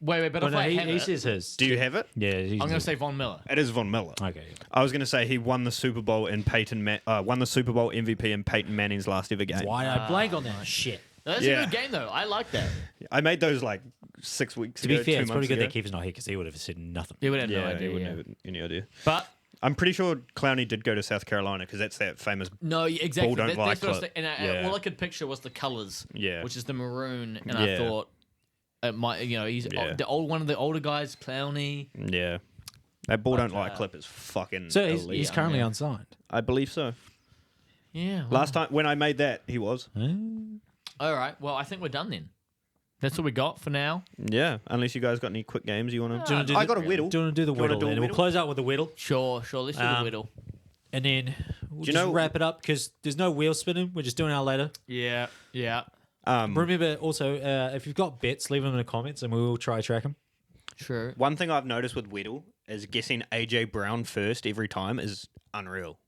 S3: Wait, but
S5: Oh,
S3: if
S5: no,
S3: I have
S5: he
S3: it,
S5: says his.
S4: Do you have it?
S5: Yeah,
S3: I'm going to say Von Miller.
S4: It is Von Miller.
S5: Okay.
S4: I was going to say he won the Super Bowl in won the Super Bowl MVP in Peyton Manning's last ever game.
S5: Why I blank on that shit.
S3: No, that's
S4: Yeah.
S3: a good game, though. I like that.
S4: I made those like 6 weeks
S5: To
S4: ago.
S5: be fair,
S4: 2
S5: it's probably
S4: months
S5: good
S4: ago.
S5: that Keeper's not here because he would have said nothing.
S3: They would have no
S4: Yeah,
S3: idea.
S4: he wouldn't
S3: Yeah.
S4: have any idea.
S3: But
S4: I'm pretty sure Clowney did go to South Carolina because that's that famous.
S3: no, yeah, exactly.
S4: Ball don't lie
S3: That's what I was
S4: clip.
S3: thinking.
S4: Yeah.
S3: All I could picture was the colors.
S4: Yeah.
S3: Which is the maroon, and
S4: Yeah.
S3: I thought it might. He's
S4: Yeah.
S3: one of the older guys, Clowney.
S4: Yeah. That ball don't
S3: But,
S4: lie clip is fucking.
S5: So he's
S4: elite.
S5: currently
S3: yeah.
S5: unsigned.
S4: I believe so.
S3: Yeah.
S4: Last time when I made that, he was.
S3: All right. Well, I think we're done then. That's what we got for now.
S4: Yeah. Unless you guys got any quick games you want
S5: Do you
S4: to.
S5: wanna do
S4: I
S5: the-
S4: got a whittle.
S5: Do you want to do the
S4: Do you wanna
S5: whittle?
S4: do a
S5: Then? We'll
S4: whittle?
S5: close out with the whittle,
S3: Sure. Let's do the whittle.
S5: and then we'll
S4: you
S5: just
S4: know-
S5: wrap it up because there's no wheel spinning. We're just doing our later.
S3: Yeah.
S5: Remember also, if you've got bets, leave them in the comments, and we will try track them.
S3: Sure.
S4: One thing I've noticed with Whittle is guessing AJ Brown first every time is unreal.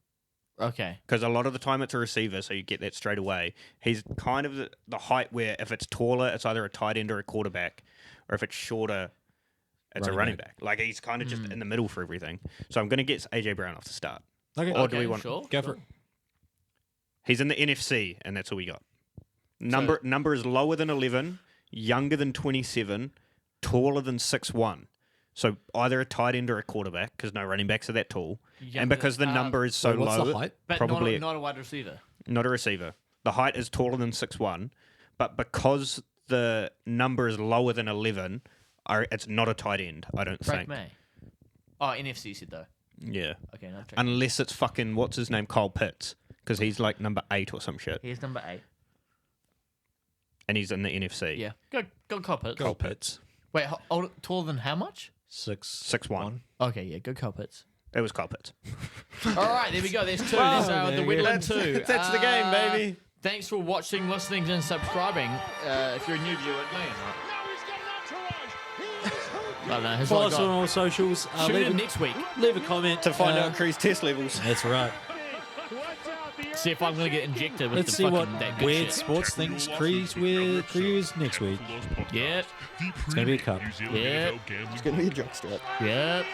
S3: Okay.
S4: Because a lot of the time it's a receiver, so you get that straight away. He's kind of the height where if it's taller, it's either a tight end or a quarterback, or if it's shorter, it's a running back. Like he's kind of just in the middle for everything. So I'm going to get AJ Brown off the start.
S5: Okay.
S4: Or do we want?
S3: Sure.
S5: Go for it.
S4: He's in the NFC, and that's all we got. Number is lower than 11, younger than 27, taller than 6'1". So either a tight end or a quarterback, because no running backs are that tall. And because the number is so
S5: Wait, what's
S4: low,
S5: the height?
S3: But
S4: probably
S3: not a wide receiver.
S4: not a receiver. The height is taller than 6'1", but because the number is lower than 11, it's not a tight end, I don't
S3: Frank
S4: think.
S3: May. Oh, NFC said though.
S4: Yeah.
S3: Okay, no. Frank.
S4: Unless it's fucking, what's his name, Kyle Pitts, because he's like number 8 or some shit,
S3: Here's number 8.
S4: and he's in the NFC.
S3: Yeah. Go Coppets.
S4: Kyle Pitts.
S3: Wait, taller than how much?
S4: 6'1".
S3: Okay, yeah, go Coppets.
S4: It was Kyle Pitts.
S3: All right, there we go. There's 2. There's the Whittle and 2.
S4: That's the game, baby.
S3: Thanks for watching, listening, and subscribing. If you're a new viewer,
S2: Now he's got an entourage.
S3: I don't know. Who's
S5: Follow
S3: all
S5: us
S3: I
S5: on
S3: got?
S5: all socials.
S3: Shoot
S5: Leave
S3: in next week.
S5: leave a comment
S4: To find out Cree's test levels.
S5: That's right.
S3: See if I'm going to get injected with
S5: Let's
S3: the
S5: see
S3: fucking
S5: what
S3: that good
S5: weird
S3: shit.
S5: sports things Cree's next week.
S3: Yep.
S1: It's
S5: gonna be a cup.
S1: New Zealand
S3: Yeah.
S1: NFL gambling
S4: It's going to be a jockstrap.
S3: Yep.